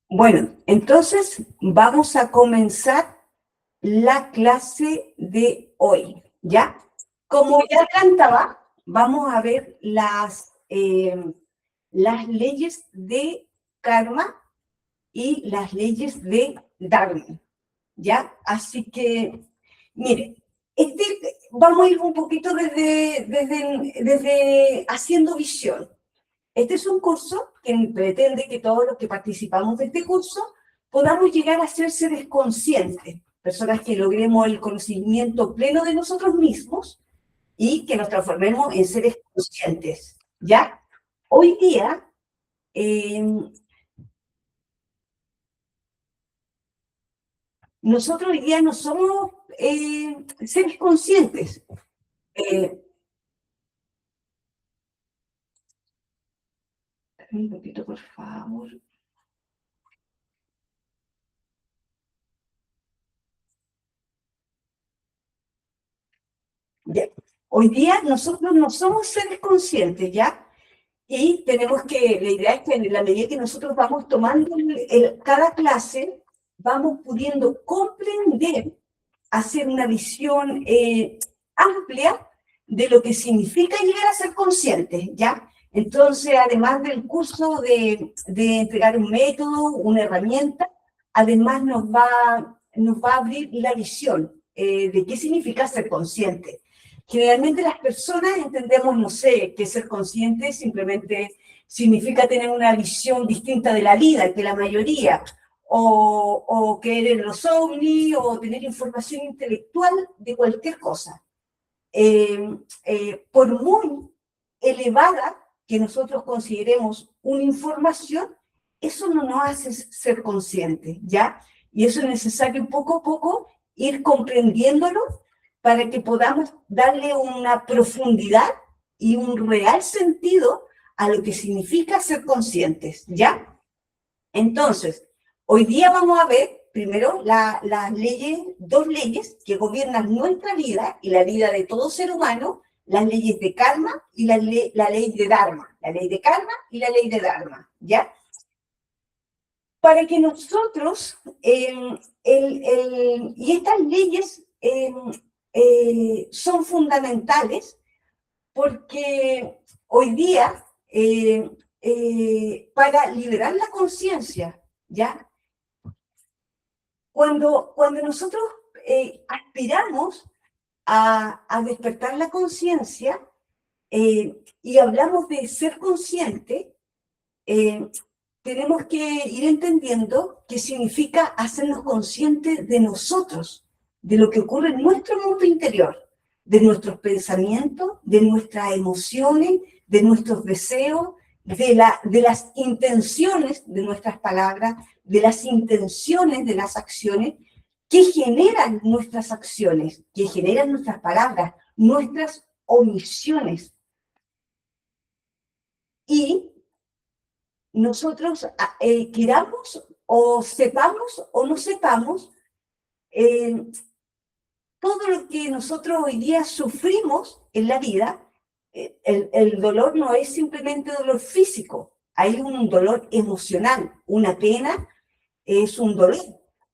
Bueno, entonces vamos a comenzar la clase de hoy, ¿ya? Como ya adelantaba, vamos a ver las leyes de karma y las leyes de dharma, ¿ya? Así que, mire, vamos a ir un poquito desde haciendo visión. Este es un curso que pretende que todos los que participamos de este curso podamos llegar a ser seres conscientes, personas que logremos el conocimiento pleno de nosotros mismos y que nos transformemos en seres conscientes, ¿ya? Hoy día, nosotros hoy día no somos seres conscientes. Un poquito, por favor. Ya. Hoy día nosotros no somos seres conscientes, ¿ya? Y tenemos que, la idea es que en la medida que nosotros vamos tomando cada clase, vamos pudiendo comprender, hacer una visión amplia de lo que significa llegar a ser conscientes, ¿ya? Entonces, además del curso de entregar un método, una herramienta, además nos va a abrir la visión de qué significa ser consciente. Generalmente las personas entendemos, no sé, que ser consciente simplemente significa tener una visión distinta de la vida que la mayoría, o creer en los ovnis, o tener información intelectual de cualquier cosa. Por muy elevada que nosotros consideremos una información, eso no nos hace ser conscientes, ¿ya? Y eso es necesario poco a poco ir comprendiéndolo para que podamos darle una profundidad y un real sentido a lo que significa ser conscientes, ¿ya? Entonces, hoy día vamos a ver primero las leyes, dos leyes que gobiernan nuestra vida y la vida de todo ser humano, las leyes de karma y la ley de dharma, la ley de karma y la ley de dharma, ¿ya? Para que nosotros, y estas leyes son fundamentales porque hoy día, para liberar la conciencia, ¿ya? Cuando nosotros aspiramos a despertar la conciencia y hablamos de ser consciente, eh, tenemos que ir entendiendo qué significa hacernos conscientes de nosotros, de lo que ocurre en nuestro mundo interior, de nuestros pensamientos, de nuestras emociones, de nuestros deseos, de las intenciones de nuestras palabras, de las intenciones de las acciones que generan nuestras acciones, que generan nuestras palabras, nuestras omisiones. Y nosotros, queramos o sepamos o no sepamos, todo lo que nosotros hoy día sufrimos en la vida, el dolor no es simplemente dolor físico, hay un dolor emocional, una pena es un dolor,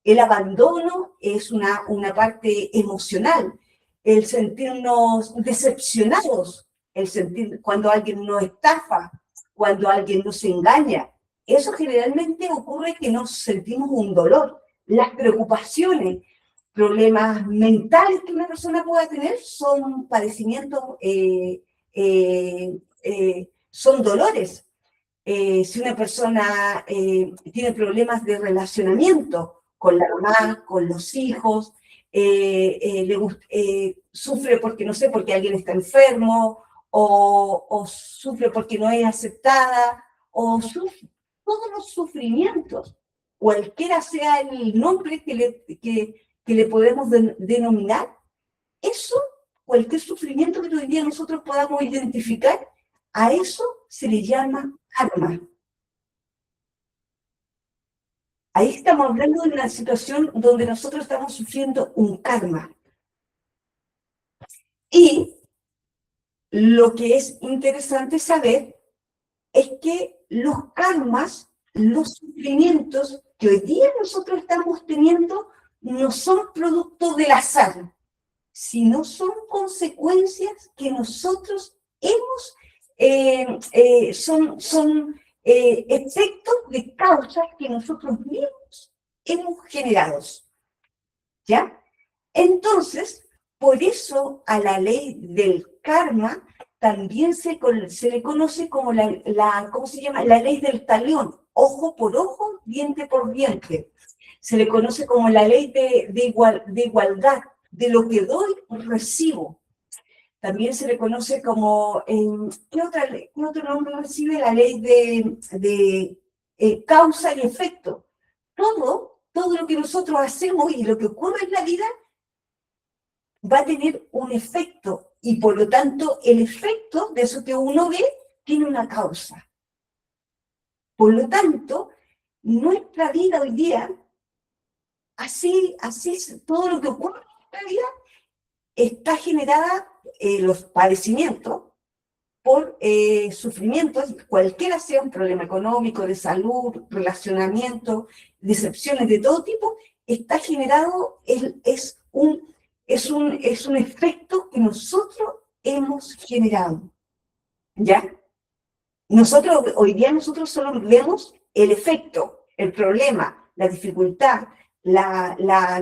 el abandono es una parte emocional, el sentirnos decepcionados, el sentir cuando alguien nos estafa, cuando alguien nos engaña, eso generalmente ocurre que nos sentimos un dolor, las preocupaciones, problemas mentales que una persona pueda tener son padecimientos, son dolores. Si una persona tiene problemas de relacionamiento con la mamá, con los hijos, sufre porque, no sé, porque alguien está enfermo, o sufre porque no es aceptada, o sufre todos los sufrimientos, cualquiera sea el nombre que le podemos denominar, eso, cualquier sufrimiento que hoy día nosotros podamos identificar, a eso se le llama karma. Ahí estamos hablando de una situación donde nosotros estamos sufriendo un karma. Y lo que es interesante saber es que los karmas los sufrimientos que hoy día nosotros estamos teniendo no son producto del azar, sino son consecuencias que nosotros hemos, son efectos de causas que nosotros mismos hemos generado, ¿ya? Entonces, por eso a la ley del karma también se le conoce como ¿cómo se llama? La ley del talión, ojo por ojo, diente por diente. Se le conoce como la ley de igualdad, de lo que doy, recibo. También se le conoce como, ¿qué otro nombre recibe? La ley de causa y efecto. Todo lo que nosotros hacemos y lo que ocurre en la vida va a tener un efecto, y por lo tanto el efecto de eso que uno ve tiene una causa. Por lo tanto, nuestra vida hoy día, así todo lo que ocurre en nuestra vida está generada, los padecimientos, por sufrimientos, cualquiera sea un problema económico, de salud, relacionamiento, decepciones de todo tipo, está generado, es un efecto que nosotros hemos generado, ¿ya? Hoy día nosotros solo vemos el efecto, el problema, la dificultad,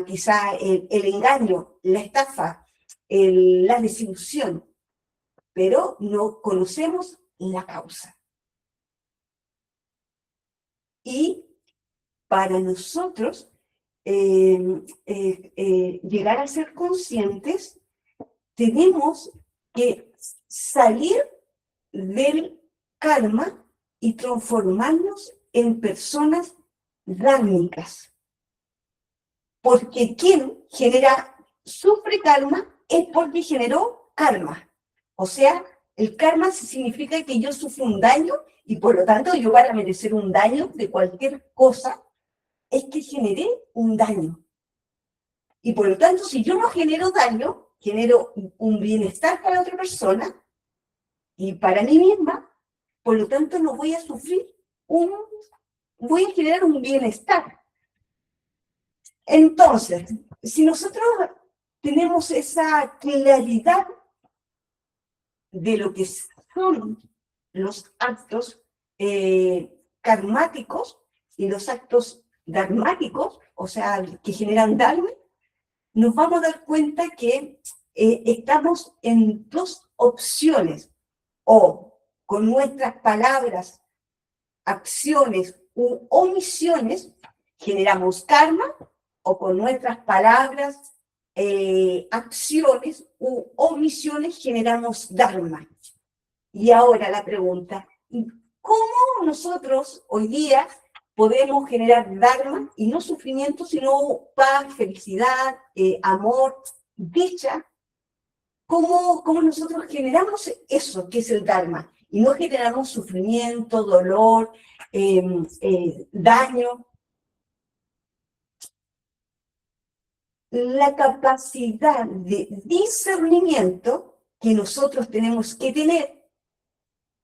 quizá el engaño, la estafa, la desilusión, pero no conocemos la causa. Y para nosotros llegar a ser conscientes, tenemos que salir del karma y transformarnos en personas dármicas. Porque quien sufre karma es porque generó karma. O sea, el karma significa que yo sufro un daño y por lo tanto yo para merecer un daño de cualquier cosa es que generé un daño. Y por lo tanto, si yo no genero daño, genero un bienestar para otra persona y para mí misma, por lo tanto no voy a sufrir, voy a generar un bienestar. Entonces, si nosotros tenemos esa claridad de lo que son los actos karmáticos y los actos dharmáticos, o sea, que generan dharma, nos vamos a dar cuenta que estamos en dos opciones, o con nuestras palabras, acciones u omisiones generamos karma, o con nuestras palabras, acciones u omisiones generamos dharma. Y ahora la pregunta, ¿cómo nosotros hoy día podemos generar dharma y no sufrimiento, sino paz, felicidad, amor, dicha? ¿Cómo nosotros generamos eso que es el dharma? Y no generamos sufrimiento, dolor, daño. La capacidad de discernimiento que nosotros tenemos que tener,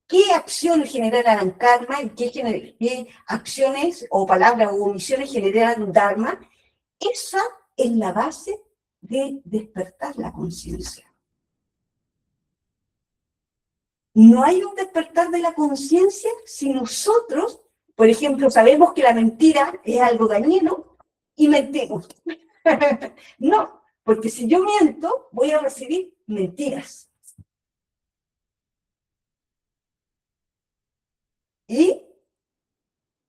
qué acciones generarán karma y qué acciones o palabras o omisiones generarán dharma, esa es la base de despertar la conciencia. No hay un despertar de la conciencia si nosotros, por ejemplo, sabemos que la mentira es algo dañino y mentimos. No, porque si yo miento, voy a recibir mentiras. Y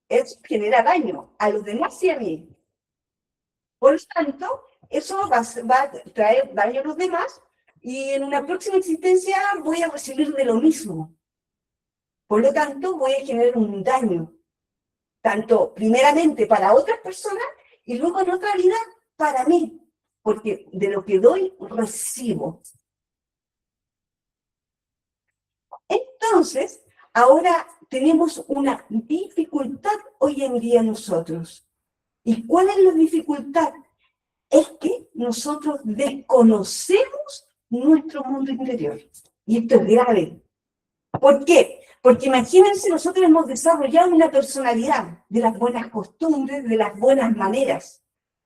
eso genera daño a los demás y a mí. Por lo tanto, eso va a traer daño a los demás y en una próxima existencia voy a recibir de lo mismo. Por lo tanto, voy a generar un daño, tanto primeramente para otras personas y luego en otra vida para mí, porque de lo que doy, recibo. Entonces, ahora tenemos una dificultad hoy en día nosotros. ¿Y cuál es la dificultad? Es que nosotros desconocemos nuestro mundo interior. Y esto es grave. ¿Por qué? Porque imagínense, nosotros hemos desarrollado una personalidad de las buenas costumbres, de las buenas maneras,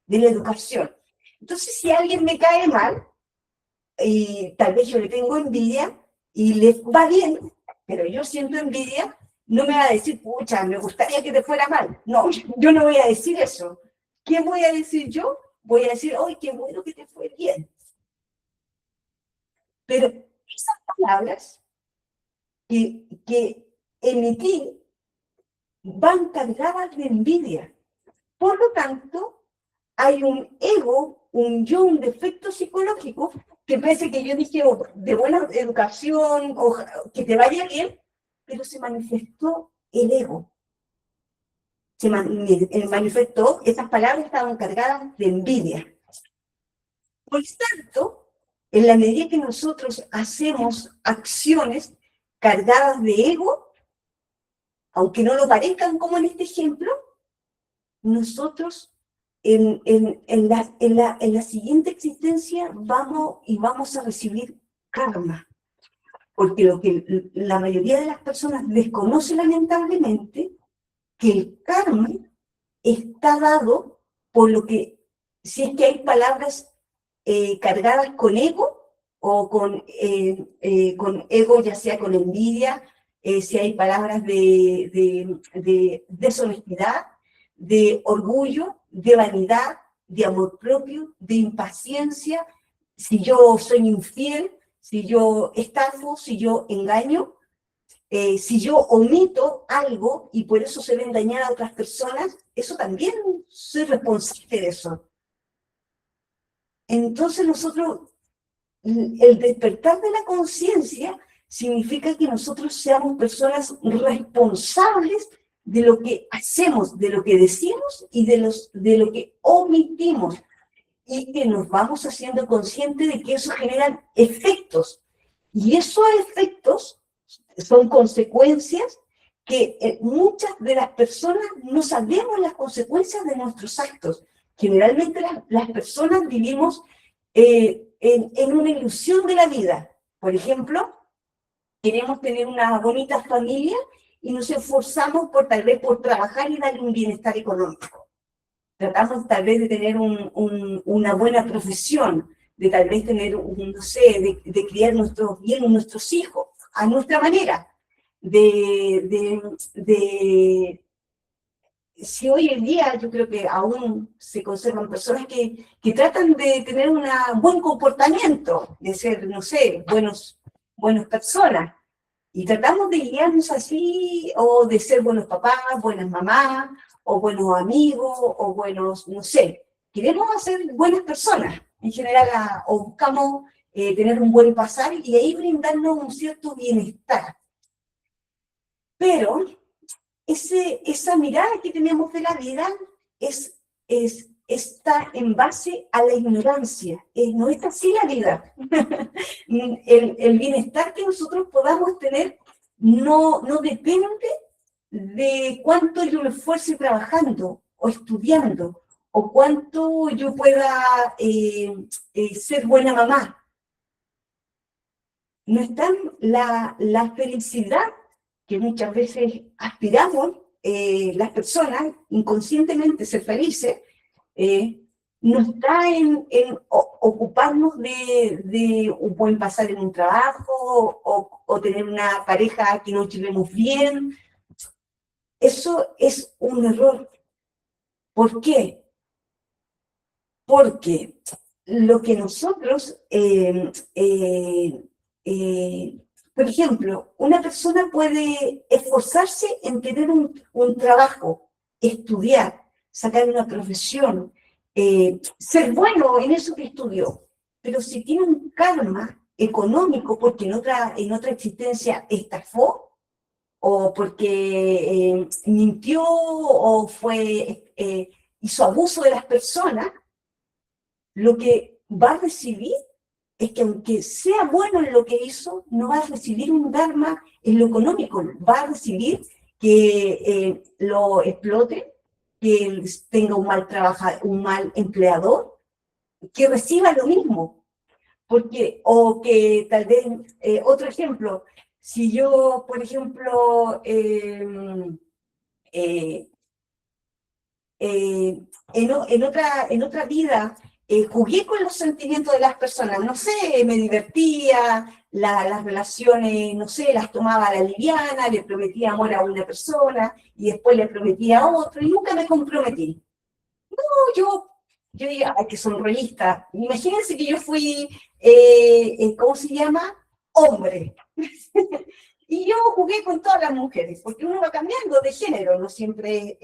de la educación. Entonces, si alguien me cae mal, y tal vez yo le tengo envidia, y le va bien, pero yo siento envidia, no me va a decir, pucha, me gustaría que te fuera mal. No, yo no voy a decir eso. ¿Qué voy a decir yo? Voy a decir, ¡ay, qué bueno que te fue bien! Pero esas palabras que emití van cargadas de envidia. Por lo tanto, hay un ego, un yo, un defecto psicológico, que parece que yo dije de buena educación, o que te vaya bien, pero se manifestó el ego. Se manifestó, esas palabras estaban cargadas de envidia. Por tanto, en la medida que nosotros hacemos acciones cargadas de ego, aunque no lo parezcan como en este ejemplo, nosotros en la siguiente existencia vamos a recibir karma. Porque lo que la mayoría de las personas desconoce lamentablemente, que el karma está dado por lo que, si es que hay palabras cargadas con ego, o con ego, ya sea con envidia, si hay palabras de deshonestidad, de orgullo, de vanidad, de amor propio, de impaciencia, si yo soy infiel, si yo estafo, si yo engaño, si yo omito algo y por eso se ven dañar a otras personas, eso también soy responsable de eso. Entonces nosotros, el despertar de la conciencia significa que nosotros seamos personas responsables de lo que hacemos, de lo que decimos y de lo que omitimos, y que nos vamos haciendo conscientes de que eso genera efectos. Y esos efectos son consecuencias que muchas de las personas no sabemos las consecuencias de nuestros actos. Generalmente las personas vivimos en una ilusión de la vida. Por ejemplo, queremos tener una bonita familia y nos esforzamos tal vez por trabajar y darle un bienestar económico. Tratamos tal vez de tener una buena profesión, de tal vez tener, no sé, de criar nuestros hijos a nuestra manera. Si hoy en día yo creo que aún se conservan personas que tratan de tener un buen comportamiento, de ser, no sé, buenas personas, y tratamos de guiarnos así, o de ser buenos papás, buenas mamás, o buenos amigos, o buenos, no sé, queremos ser buenas personas, en general, o buscamos tener un buen pasar y ahí brindarnos un cierto bienestar. Pero esa mirada que tenemos de la vida está en base a la ignorancia. No es así la vida. El bienestar que nosotros podamos tener no depende de cuánto yo me esfuerce trabajando o estudiando, o cuánto yo pueda ser buena mamá. No está la felicidad que muchas veces aspiramos, las personas, inconscientemente ser felices, no está en ocuparnos de un buen pasar en un trabajo, o tener una pareja que nos llevemos bien. Eso es un error. ¿Por qué? Porque lo que nosotros, por ejemplo, una persona puede esforzarse en tener un trabajo, estudiar, sacar una profesión, ser bueno en eso que estudió, pero si tiene un karma económico porque en otra existencia estafó, o porque mintió, o hizo abuso de las personas, lo que va a recibir es que, aunque sea bueno en lo que hizo, no va a recibir un dharma en lo económico, va a recibir que lo explote, que tenga un mal empleador, que reciba lo mismo. Porque, o que tal vez, otro ejemplo, Si yo, por ejemplo, en otra vida jugué con los sentimientos de las personas, no sé, me divertía, las relaciones, no sé, las tomaba a la liviana, le prometía amor a una persona y después le prometía a otro y nunca me comprometí. No, yo diga, ay, que sonrollista. Imagínense que yo fui, ¿cómo se llama? Hombre. Y yo jugué con todas las mujeres, porque uno va cambiando de género, no siempre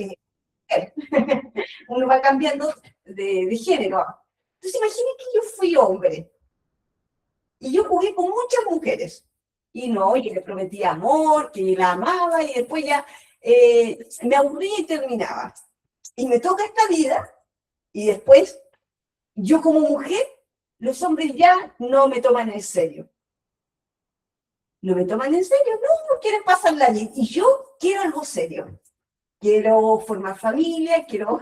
uno va cambiando de género. Entonces imagínense que yo fui hombre y yo jugué con muchas mujeres. Y no, yo le prometía amor, que la amaba y después ya me aburrí y terminaba. Y me toca esta vida y después yo como mujer, los hombres ya no me toman en serio. No me toman en serio, no quieren pasarla bien. Y yo quiero algo serio. Quiero formar familia, quiero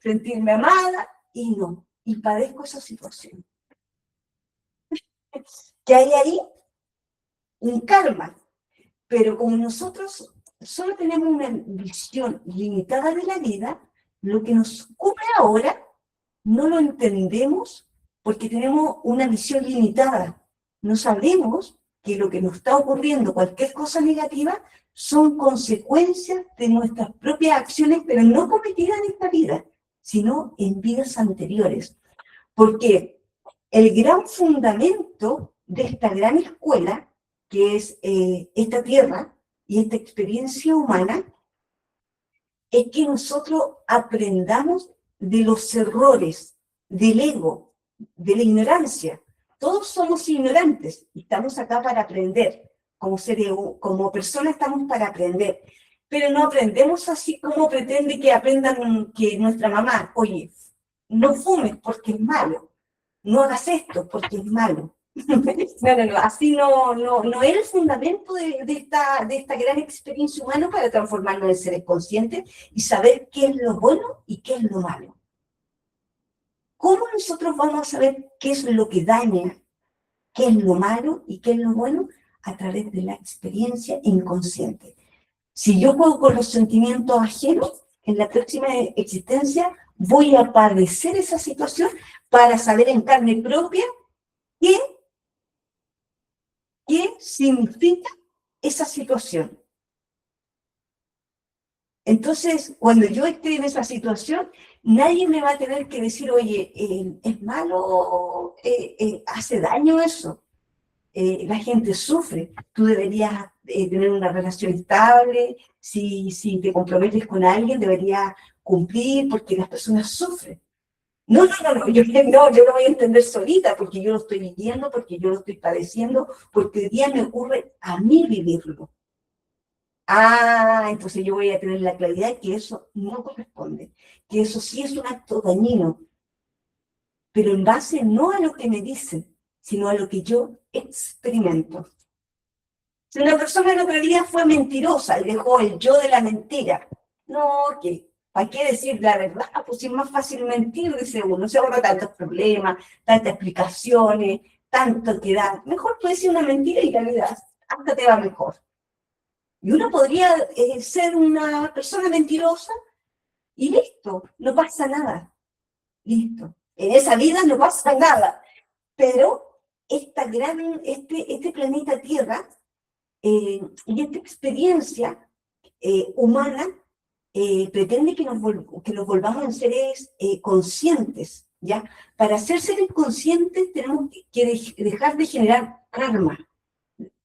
sentirme amada y no. Y padezco esa situación. ¿Qué hay ahí? Un karma. Pero como nosotros solo tenemos una visión limitada de la vida, lo que nos ocurre ahora no lo entendemos porque tenemos una visión limitada. No sabemos que lo que nos está ocurriendo, cualquier cosa negativa, son consecuencias de nuestras propias acciones, pero no cometidas en esta vida, sino en vidas anteriores. Porque el gran fundamento de esta gran escuela, que es esta tierra y esta experiencia humana, es que nosotros aprendamos de los errores, del ego, de la ignorancia. Todos somos ignorantes y estamos acá para aprender. Como seres, como personas estamos para aprender. Pero no aprendemos así como pretende que aprendan que nuestra mamá, oye, no fumes porque es malo, no hagas esto porque es malo. No, así no es el fundamento de esta gran experiencia humana para transformarnos en seres conscientes y saber qué es lo bueno y qué es lo malo. ¿Cómo nosotros vamos a saber qué es lo que daña, qué es lo malo y qué es lo bueno? A través de la experiencia inconsciente. Si yo juego con los sentimientos ajenos, en la próxima existencia voy a padecer esa situación para saber en carne propia qué significa esa situación. Entonces, cuando yo esté en esa situación, nadie me va a tener que decir, oye, es malo, hace daño eso. La gente sufre. Tú deberías tener una relación estable. Si te comprometes con alguien, deberías cumplir porque las personas sufren. No, yo lo voy a entender solita porque yo lo estoy viviendo, porque yo lo estoy padeciendo, porque hoy día me ocurre a mí vivirlo. Ah, entonces yo voy a tener la claridad de que eso no corresponde, que eso sí es un acto dañino, pero en base no a lo que me dicen, sino a lo que yo experimento. Si una persona el otro día fue mentirosa y dejó el yo de la mentira, no, que ¿para qué decir la verdad? Pues es más fácil mentir, dice uno, se ahorra tantos problemas, tantas explicaciones, tanto que da. Mejor tú decir una mentira y la vida hasta te va mejor. Y uno podría ser una persona mentirosa y listo, no pasa nada. Listo. En esa vida no pasa nada. Pero este planeta Tierra y esta experiencia humana pretende que nos volvamos en seres conscientes, ¿ya? Para ser seres conscientes tenemos que dejar de generar karma,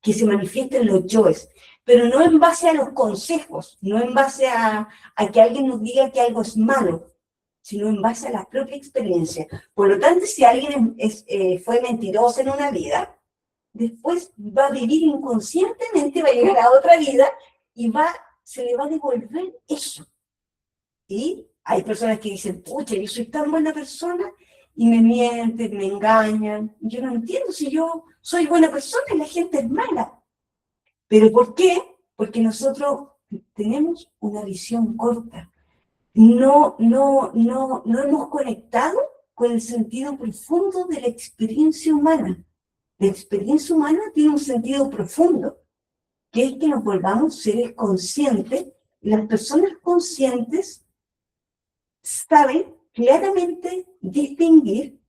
que se manifiesten los yoes, pero no en base a los consejos, no en base a que alguien nos diga que algo es malo, sino en base a la propia experiencia. Por lo tanto, si alguien fue mentiroso en una vida, después va a vivir inconscientemente, va a llegar a otra vida y se le va a devolver eso. Y hay personas que dicen, pucha, yo soy tan buena persona y me mienten, me engañan. Yo no entiendo si yo soy buena persona y la gente es mala. ¿Pero por qué? Porque nosotros tenemos una visión corta. No hemos conectado con el sentido profundo de la experiencia humana. La experiencia humana tiene un sentido profundo. que es que nos volvamos seres conscientes. Las personas conscientes saben claramente distinguir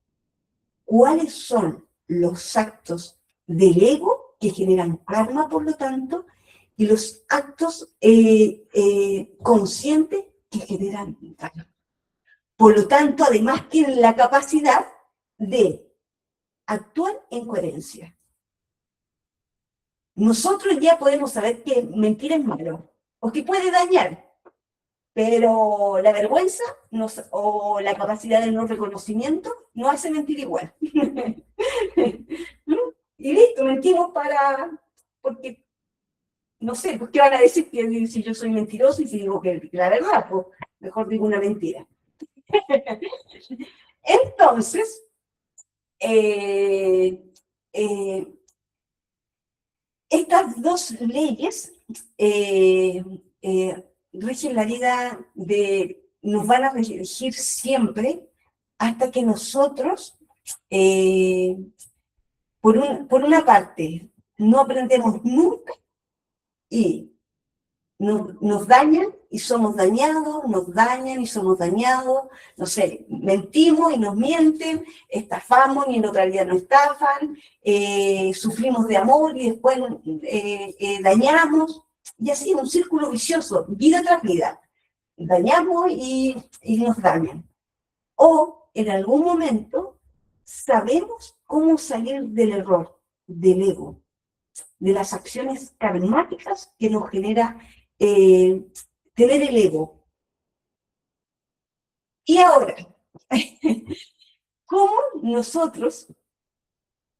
cuáles son los actos del ego que generan karma, por lo tanto, y los actos conscientes que generan karma. Por lo tanto, además tienen la capacidad de actuar en coherencia. Nosotros ya podemos saber que mentir es malo, o que puede dañar, pero la vergüenza o la capacidad de no reconocimiento nos hace mentir igual. Y listo, mentimos porque, no sé, ¿qué van a decir si yo soy mentiroso y si digo que la verdad? Pues mejor digo una mentira. Entonces, estas dos leyes rigen la vida nos van a regir siempre hasta que nosotros, por una parte, no aprendemos nunca y nos dañan y somos dañados, nos dañan y somos dañados, no sé, mentimos y nos mienten, estafamos y en otra vida nos estafan, sufrimos de amor y después dañamos, y así un círculo vicioso, vida tras vida, dañamos y nos dañan. O en algún momento sabemos cómo salir del error, del ego, de las acciones karmáticas que nos genera tener el ego. Y ahora, ¿cómo nosotros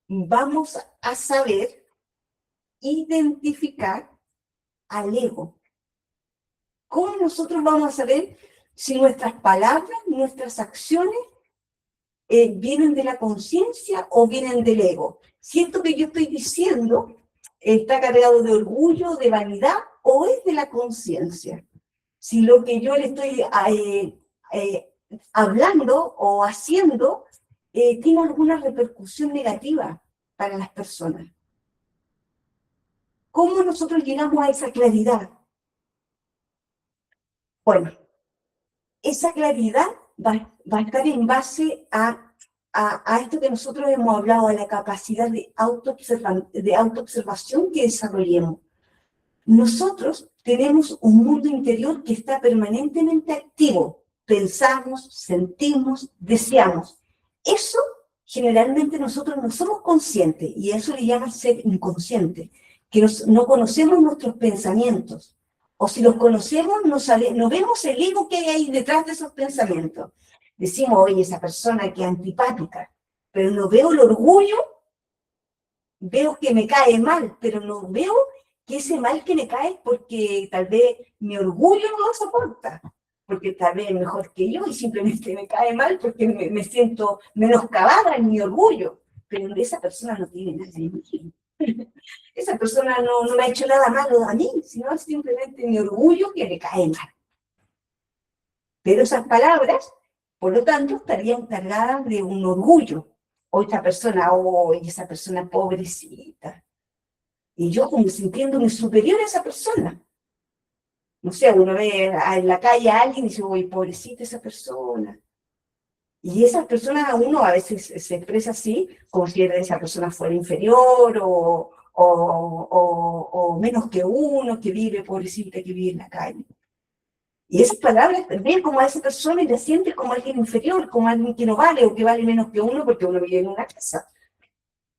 vamos a saber identificar al ego? ¿Cómo nosotros vamos a saber si nuestras palabras, nuestras acciones vienen de la conciencia o vienen del ego? Si esto que yo estoy diciendo está cargado de orgullo, de vanidad, o es de la conciencia. Si lo que yo le estoy hablando o haciendo tiene alguna repercusión negativa para las personas. ¿Cómo nosotros llegamos a esa claridad? Bueno, esa claridad va a estar en base a esto que nosotros hemos hablado, a la capacidad de autoobservación que desarrollemos. Nosotros tenemos un mundo interior que está permanentemente activo. Pensamos, sentimos, deseamos. Eso generalmente nosotros no somos conscientes y eso le llaman ser inconsciente, que no conocemos nuestros pensamientos. O si los conocemos, no vemos el ego que hay ahí detrás de esos pensamientos. Decimos, oye, esa persona que es antipática, pero no veo el orgullo, veo que me cae mal, pero no veo que ese mal que me cae es porque tal vez mi orgullo no lo soporta, porque tal vez es mejor que yo y simplemente me cae mal porque me siento menoscabada en mi orgullo, pero esa persona no tiene nada de mí. Esa persona no me ha hecho nada malo a mí, sino es simplemente mi orgullo que le cae mal. Pero esas palabras, por lo tanto, estarían cargadas de un orgullo. O esa persona pobrecita. Y yo como sintiéndome superior a esa persona. No sé, uno ve en la calle a alguien y dice, oye, pobrecita esa persona. Y esas personas a uno a veces se expresa así, como si esa persona fuera inferior o menos que uno, que vive, pobrecita, que vive en la calle. Y esas palabras ven como a esa persona y la siente como alguien inferior, como alguien que no vale o que vale menos que uno porque uno vive en una casa.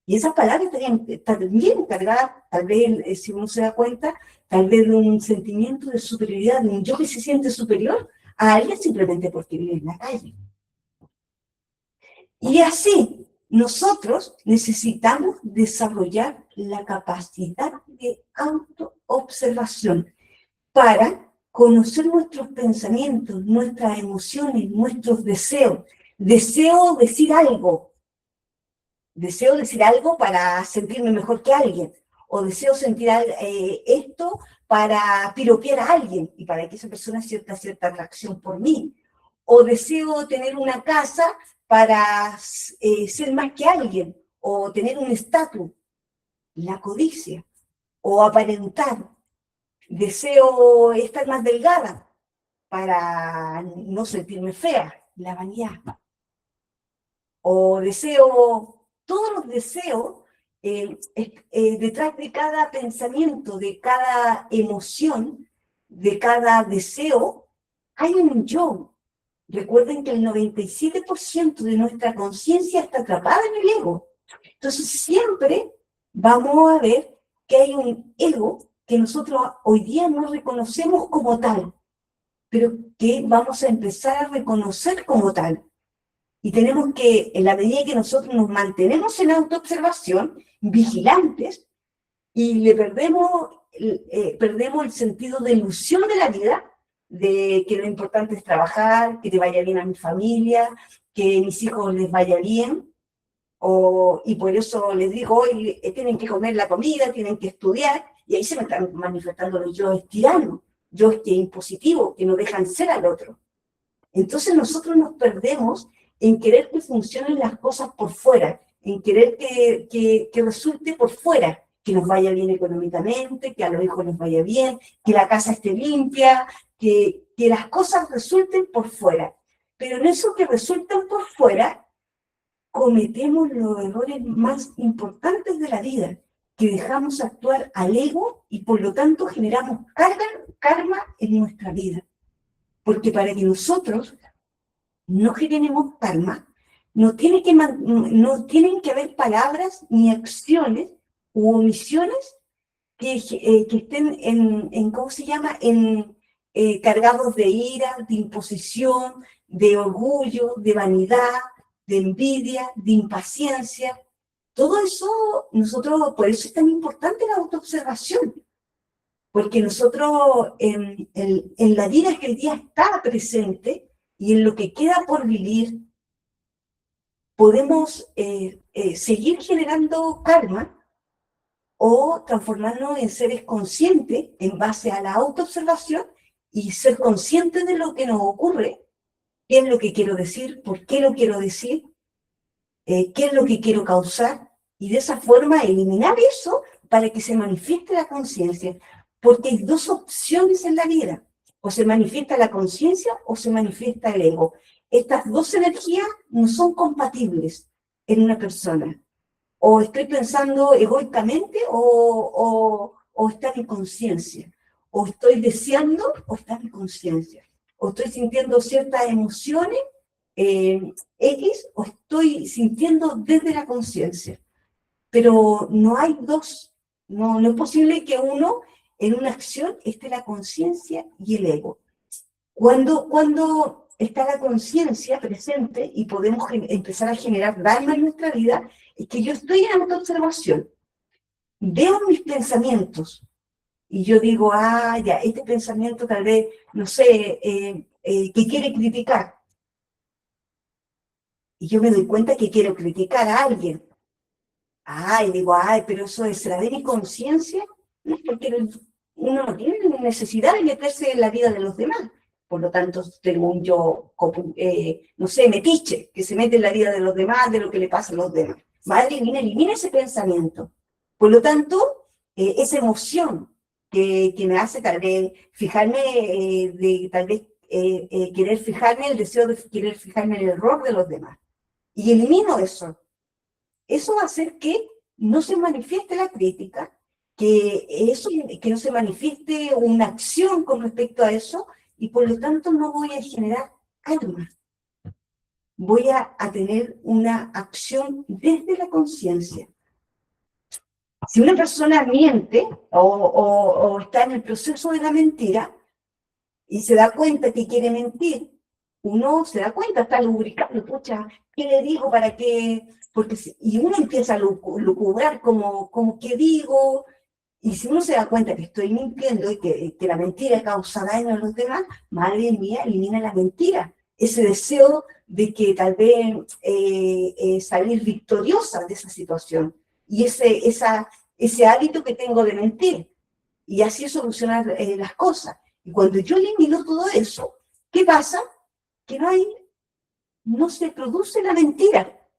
Y esas palabras estarían bien cargadas, tal vez, si uno se da cuenta, tal vez de un sentimiento de superioridad, de un yo que se siente superior a alguien simplemente porque vive en la calle. Y así, nosotros necesitamos desarrollar la capacidad de autoobservación para conocer nuestros pensamientos, nuestras emociones, nuestros deseos. Deseo decir algo para sentirme mejor que alguien, o deseo sentir esto para piropear a alguien y para que esa persona sienta cierta atracción por mí, o deseo tener una casa para ser más que alguien, o tener un estatus, la codicia, o aparentar. Deseo estar más delgada para no sentirme fea, la vanidad. O deseo, todos los deseos, detrás de cada pensamiento, de cada emoción, de cada deseo, hay un yo. Recuerden que el 97% de nuestra conciencia está atrapada en el ego. Entonces siempre vamos a ver que hay un ego que nosotros hoy día no reconocemos como tal, pero que vamos a empezar a reconocer como tal. Y tenemos que, en la medida que nosotros nos mantenemos en autoobservación, vigilantes, y le perdemos el sentido de ilusión de la vida, de que lo importante es trabajar, que te vaya bien a mi familia, que a mis hijos les vaya bien, y por eso les digo, hoy tienen que comer la comida, tienen que estudiar, y ahí se me están manifestando los yoes tiranos, yoes que impositivos, que no dejan ser al otro. Entonces nosotros nos perdemos en querer que funcionen las cosas por fuera, en querer que resulte por fuera, que nos vaya bien económicamente, que a los hijos les vaya bien, que la casa esté limpia, que las cosas resulten por fuera. Pero en eso que resultan por fuera, cometemos los errores más importantes de la vida, que dejamos actuar al ego y por lo tanto generamos karma en nuestra vida. Porque para que nosotros no generemos karma, no tienen que haber palabras ni acciones u omisiones que estén ¿cómo se llama? Cargados de ira, de imposición, de orgullo, de vanidad, de envidia, de impaciencia. Todo eso, por eso es tan importante la autoobservación, porque nosotros en la vida que el día está presente y en lo que queda por vivir, podemos seguir generando karma o transformarnos en seres conscientes en base a la autoobservación y ser conscientes de lo que nos ocurre, qué es lo que quiero decir, por qué lo quiero decir, qué es lo que quiero causar, y de esa forma eliminar eso para que se manifieste la conciencia. Porque hay dos opciones en la vida: o se manifiesta la conciencia o se manifiesta el ego. Estas dos energías no son compatibles en una persona. O estoy pensando egoicamente o está mi conciencia. O estoy deseando o está mi conciencia. O estoy sintiendo ciertas emociones X o estoy sintiendo desde la conciencia. Pero no hay dos. No es posible que uno, en una acción, esté la conciencia y el ego. Cuando está la conciencia presente y podemos empezar a generar dharma en nuestra vida, es que yo estoy en autoobservación, veo mis pensamientos y yo digo, ya, este pensamiento tal vez, no sé, que quiere criticar. Y yo me doy cuenta que quiero criticar a alguien. Y digo, pero eso ¿será de mi conciencia? No, porque uno no tiene necesidad de meterse en la vida de los demás. Por lo tanto, tengo un yo, no sé, metiche, que se mete en la vida de los demás, de lo que le pasa a los demás. Madre, elimina ese pensamiento. Por lo tanto, esa emoción que me hace tal vez fijarme, querer fijarme, el deseo de querer fijarme en el error de los demás. Y elimino eso. Eso va a hacer que no se manifieste la crítica, que no se manifieste una acción con respecto a eso, y por lo tanto no voy a generar karma. Voy a tener una acción desde la conciencia. Si una persona miente o está en el proceso de la mentira y se da cuenta que quiere mentir, uno se da cuenta, está lubricando, pucha, ¿qué le digo para qué? Y uno empieza a lucubrar como qué digo, y si uno se da cuenta que estoy mintiendo y que la mentira causa daño a los demás, madre mía, elimina la mentira. Ese deseo de que tal vez salir victoriosa de esa situación, y ese hábito que tengo de mentir, y así solucionar las cosas. Y cuando yo elimino todo eso, ¿qué pasa? Que no se produce la mentira,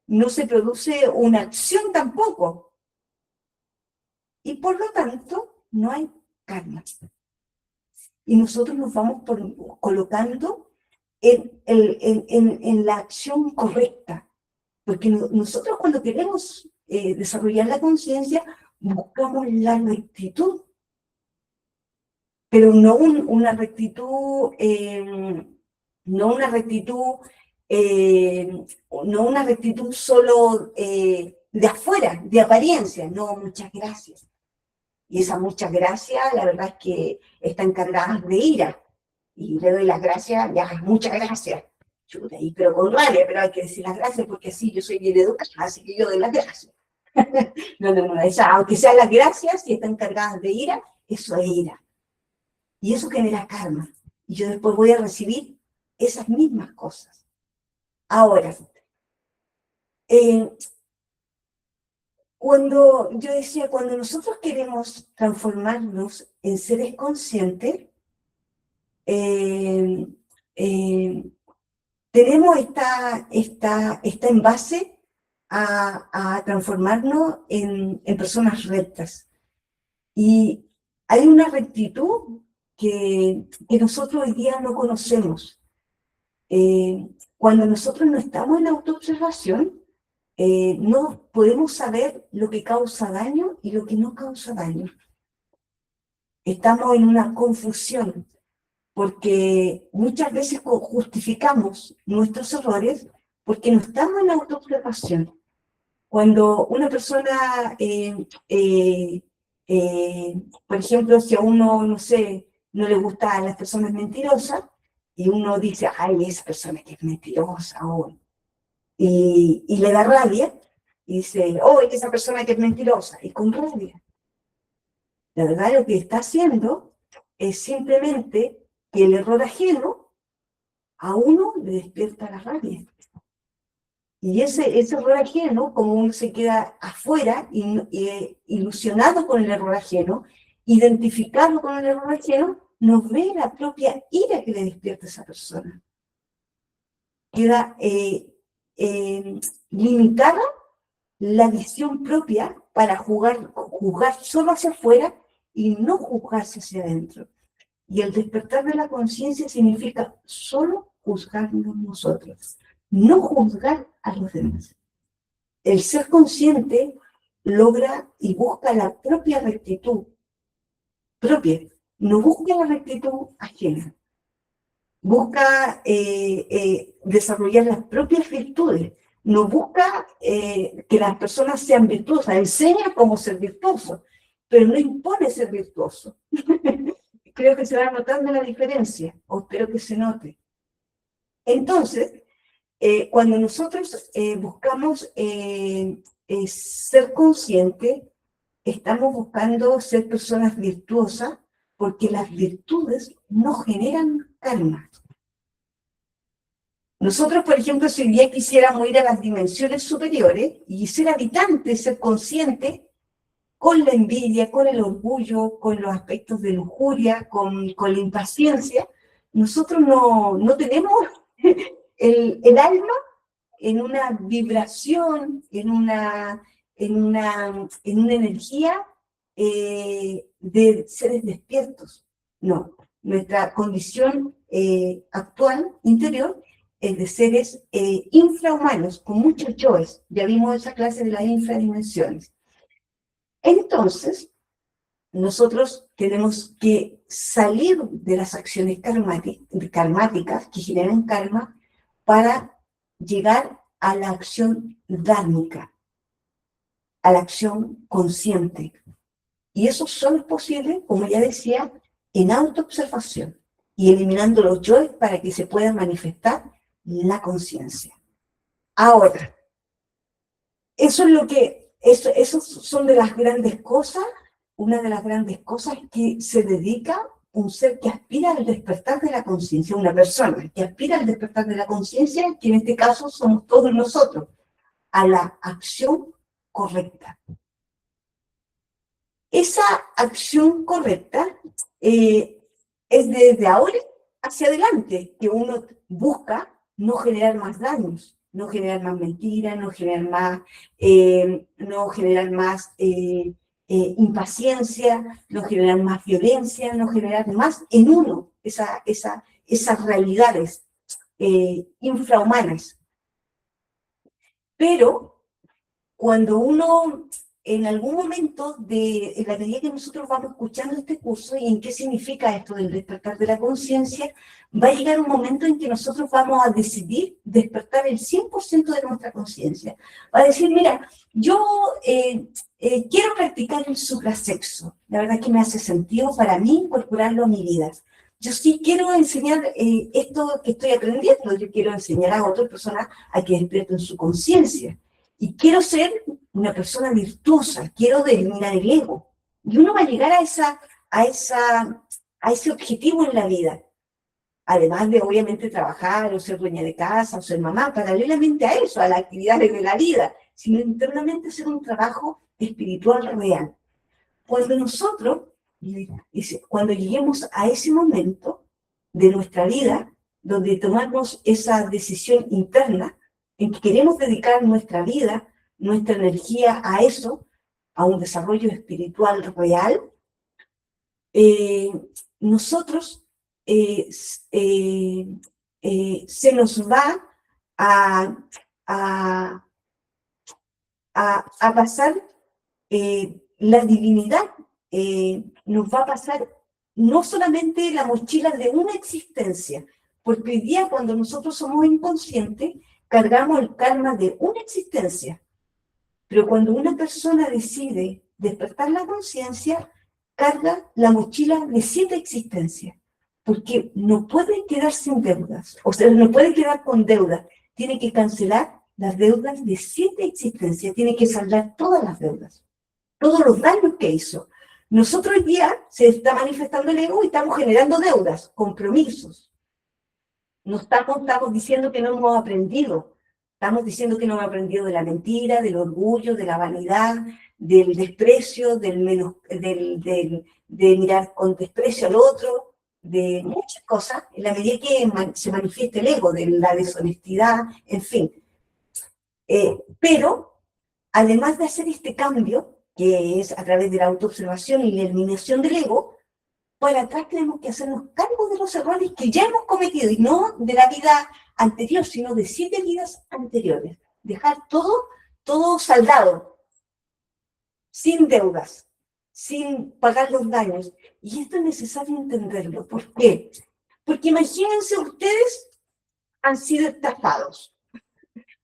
no se produce una acción tampoco. y por lo tanto no hay karma. Y nosotros nos vamos colocando en la acción correcta, porque nosotros cuando queremos desarrollar la conciencia, buscamos la rectitud, pero no una rectitud, no una rectitud, no una rectitud solo de afuera, de apariencia, no, muchas gracias. Y esas muchas gracias, la verdad es que están cargadas de ira. Y le doy las gracias, ya, muchas gracias. Chuta, pero con rabia, pero hay que decir las gracias porque así yo soy bien educada, así que yo doy las gracias. No, aunque sean las gracias y están cargadas de ira, eso es ira. Y eso genera karma. Y yo después voy a recibir esas mismas cosas. Ahora, cuando yo decía, cuando nosotros queremos transformarnos en seres conscientes, tenemos esta en base a transformarnos en personas rectas. Y hay una rectitud que nosotros hoy día no conocemos. Cuando nosotros no estamos en autoobservación, no podemos saber lo que causa daño y lo que no causa daño. Estamos en una confusión, porque muchas veces nuestros errores porque no estamos en la autoobservación. Cuando una persona, por ejemplo, si a uno, no sé, no le gustan las personas mentirosas, y uno dice, ay, esa persona que es mentirosa, y le da rabia, y dice, oh, esa persona que es mentirosa, y con rabia. La verdad, lo que está haciendo es simplemente que el error ajeno a uno le despierta la rabia. Y ese error ajeno, como uno se queda afuera, ilusionado con el error ajeno, identificado con el error ajeno, nos ve la propia ira que le despierta a esa persona. Queda limitada la visión propia para juzgar solo hacia afuera y no juzgarse hacia adentro. Y el despertar de la conciencia significa solo juzgarnos nosotros, no juzgar a los demás. El ser consciente logra y busca la propia rectitud propia, no busca la rectitud ajena. Busca desarrollar las propias virtudes, no busca que las personas sean virtuosas, enseña cómo ser virtuoso, pero no impone ser virtuoso. Creo que se va notando la diferencia, o espero que se note. Entonces, cuando nosotros buscamos ser conscientes, estamos buscando ser personas virtuosas, porque las virtudes no generan karma. Nosotros, por ejemplo, si hoy día quisiéramos ir a las dimensiones superiores y ser habitantes, ser conscientes, con la envidia, con el orgullo, con los aspectos de lujuria, con la impaciencia, nosotros no tenemos el alma en una vibración, en una energía de seres despiertos. No, nuestra condición actual, interior, es de seres infrahumanos, con muchos yoes. Ya vimos esa clase de las infradimensiones. Entonces, nosotros tenemos que salir de las acciones karmáticas que generan karma para llegar a la acción dármica, a la acción consciente. Y eso solo es posible, como ya decía, en autoobservación y eliminando los yoes para que se pueda manifestar la conciencia. Ahora, eso son de las grandes cosas, una de las grandes cosas que se dedica un ser que aspira al despertar de la conciencia, una persona que aspira al despertar de la conciencia, que en este caso somos todos nosotros, a la acción correcta. Esa acción correcta es desde ahora hacia adelante, que uno busca no generar más daños, no generar más mentiras, no generar más impaciencia, no generar más violencia, no generar más en uno esas realidades infrahumanas. Pero cuando uno, en algún momento, en la medida que nosotros vamos escuchando este curso y en qué significa esto del despertar de la conciencia, va a llegar un momento en que nosotros vamos a decidir despertar el 100% de nuestra conciencia. Va a decir, mira, yo quiero practicar el suprasexo. La verdad es que me hace sentido para mí incorporarlo a mi vida. Yo sí quiero enseñar esto que estoy aprendiendo. Yo quiero enseñar a otras personas a que despierten su conciencia. Y quiero ser una persona virtuosa, quiero eliminar el ego. Y uno va a llegar a ese objetivo en la vida. Además de, obviamente, trabajar o ser dueña de casa o ser mamá, paralelamente a eso, a las actividades de la vida, sino internamente hacer un trabajo espiritual real. Cuando nosotros, cuando lleguemos a ese momento de nuestra vida, donde tomamos esa decisión interna, en que queremos dedicar nuestra vida, nuestra energía a eso, a un desarrollo espiritual real, nosotros se nos va a pasar la divinidad, nos va a pasar no solamente la mochila de una existencia, porque hoy día cuando nosotros somos inconscientes, cargamos el karma de una existencia, pero cuando una persona decide despertar la conciencia, carga la mochila de 7 existencias, porque no puede quedar sin deudas, o sea, no puede quedar con deudas, tiene que cancelar las deudas de 7 existencias, tiene que saldar todas las deudas, todos los daños que hizo. Nosotros hoy día se está manifestando el ego y estamos generando deudas, compromisos. No estamos diciendo que no hemos aprendido, estamos diciendo que no hemos aprendido de la mentira, del orgullo, de la vanidad, del desprecio, de mirar con desprecio al otro, de muchas cosas, en la medida que se manifiesta el ego, de la deshonestidad, en fin. Pero, además de hacer este cambio, que es a través de la autoobservación y la eliminación del ego, para atrás tenemos que hacernos cargo de los errores que ya hemos cometido, y no de la vida anterior, sino de 7 vidas anteriores. Dejar todo saldado, sin deudas, sin pagar los daños. Y esto es necesario entenderlo. ¿Por qué? Porque imagínense, ustedes han sido estafados,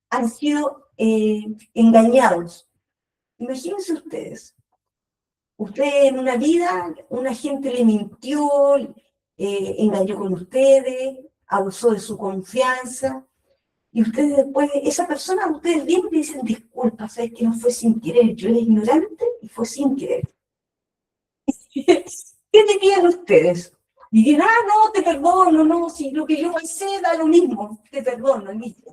han sido engañados. Imagínense ustedes en una vida, una gente le mintió, engañó con ustedes, abusó de su confianza, y ustedes después, esa persona, ustedes vienen y dicen, disculpa, sabes que no fue sin querer, yo era ignorante y fue sin querer. ¿Qué dirían ustedes? Dirían, no, te perdono, no, si lo que yo hice da lo mismo, te perdono, listo.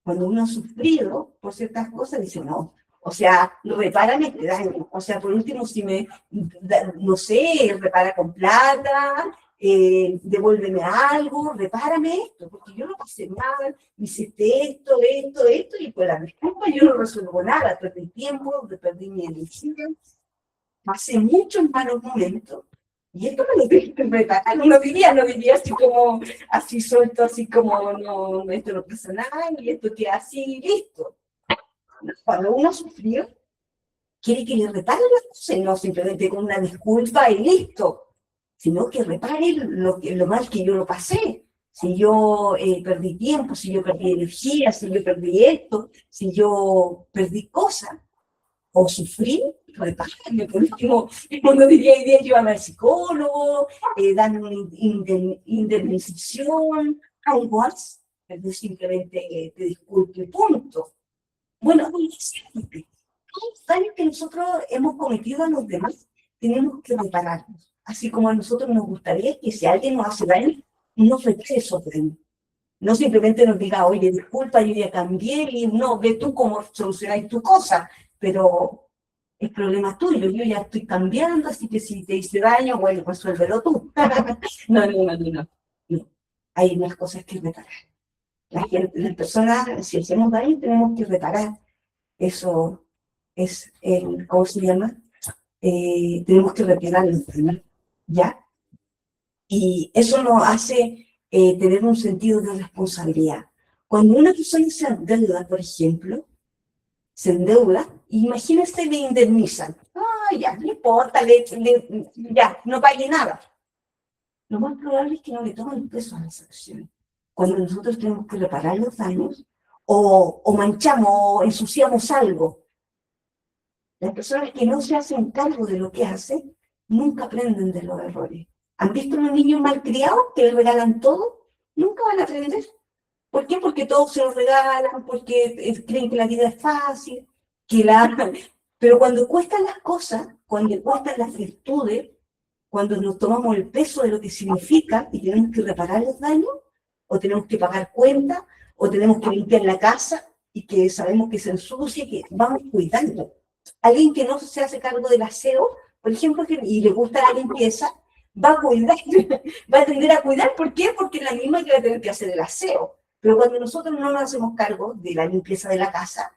Cuando uno ha sufrido por ciertas cosas, dice, no. O sea, repárame este daño. O sea, por último, si no sé, repara con plata, devuélveme algo, repárame esto, porque yo no pasé mal, hiciste esto, y por la disculpa yo no resuelvo nada, perdí tiempo, perdí mi energía, pasé muchos malos momentos, y esto me lo tengo que reparar. No diría así suelto, así como, no, esto no pasa nada, y esto queda así, listo. Cuando uno sufrió, quiere que le repare las cosas, no simplemente con una disculpa y listo, sino que repare lo mal que yo lo pasé. Si yo perdí tiempo, si yo perdí energía, si yo perdí esto, si yo perdí cosas, o sufrí, repararme. Por último, uno diría llévame al psicólogo, dan una indemnización, algo más, pero simplemente te disculpe, punto. Bueno, todos los daños que nosotros hemos cometido a los demás, tenemos que repararnos. Así como a nosotros nos gustaría que si alguien nos hace daño, nos repare esos daños. No simplemente nos diga, oye, disculpa, yo ya cambié, y no, ve tú cómo solucionáis tu cosa, pero es problema tuyo, yo ya estoy cambiando, así que si te hice daño, bueno, resuélvelo tú. No. Hay unas cosas que reparar. Las personas, si hacemos daño, tenemos que reparar. Eso es ¿cómo se llama? tenemos que retirar los daños, ¿ya? Y eso nos hace tener un sentido de responsabilidad. Cuando una persona se endeuda, por ejemplo, se endeuda, imagínense, le indemnizan. Ah, ya, no importa, ya, no pague nada. Lo más probable es que no le tomen peso a las acciones. Cuando nosotros tenemos que reparar los daños, o manchamos, o ensuciamos algo. Las personas que no se hacen cargo de lo que hacen, nunca aprenden de los errores. ¿Han visto unos niños malcriados que le regalan todo? Nunca van a aprender. ¿Por qué? Porque todos se lo regalan, porque creen que la vida es fácil, que la... Pero cuando cuestan las cosas, cuando cuestan las virtudes, cuando nos tomamos el peso de lo que significa y tenemos que reparar los daños, o tenemos que pagar cuentas, o tenemos que limpiar la casa, y que sabemos que se ensucia, que vamos cuidando. Alguien que no se hace cargo del aseo, por ejemplo, y le gusta la limpieza, va a cuidar, va a tender a cuidar. ¿Por qué? Porque es la misma que va a tener que hacer el aseo. Pero cuando nosotros no nos hacemos cargo de la limpieza de la casa,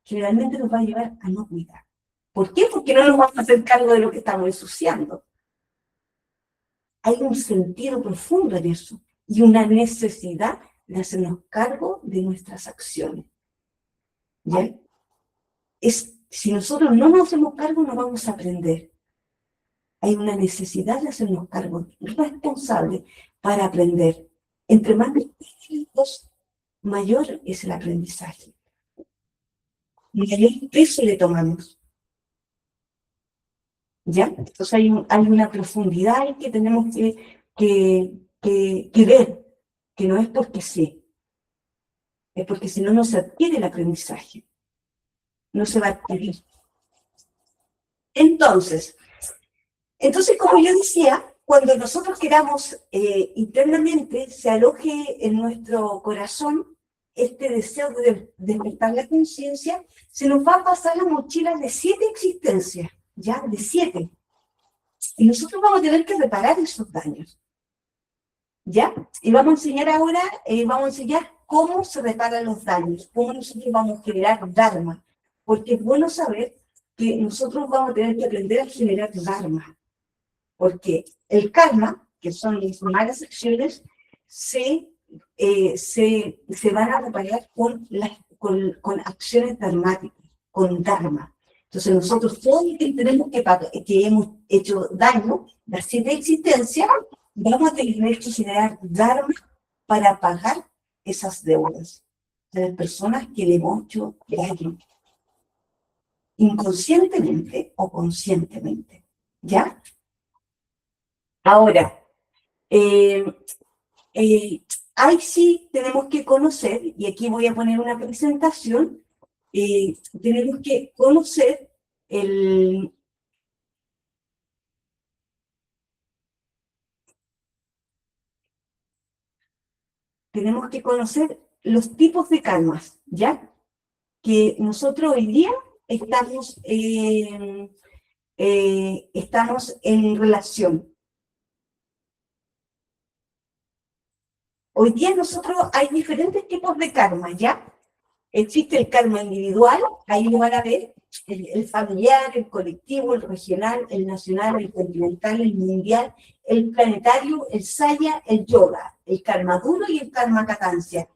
generalmente nos va a llevar a no cuidar. ¿Por qué? Porque no nos vamos a hacer cargo de lo que estamos ensuciando. Hay un sentido profundo en eso y una necesidad de hacernos cargo de nuestras acciones. ¿Ya? Si nosotros no nos hacemos cargo, no vamos a aprender. Hay una necesidad de hacernos cargo responsable para aprender. Entre más críticos, mayor es el aprendizaje. Mayor peso le tomamos. ¿Ya? Entonces hay una profundidad que tenemos que ver, que no es porque sí, es porque si no, no se adquiere el aprendizaje. No se va a adquirir. Entonces, como yo decía, cuando nosotros queramos internamente se aloje en nuestro corazón este deseo de despertar la conciencia, se nos va a pasar la mochila de 7 existencias, ya, de 7. Y nosotros vamos a tener que reparar esos daños, ¿ya? Y vamos a enseñar ahora, cómo se reparan los daños, cómo nosotros vamos a generar dharma, porque es bueno saber que nosotros vamos a tener que aprender a generar dharma, porque el karma, que son las malas acciones, se van a reparar con acciones dharmáticas, con dharma. Entonces nosotros todos los que tenemos que hemos hecho daño, las 7 existencias, vamos a tener que generar dharma para pagar esas deudas de las personas que le hemos hecho daño, inconscientemente o conscientemente, ¿ya? Ahora, ahí sí tenemos que conocer, y aquí voy a poner una presentación, tenemos que conocer los tipos de karmas, ¿ya? Que nosotros hoy día estamos en relación. Hoy día hay diferentes tipos de karma, ¿ya? Existe el karma individual, ahí lo van a ver, el familiar, el colectivo, el regional, el nacional, el continental, el mundial, el planetario, el saya, el yoga, el karma duro y el karma katancia.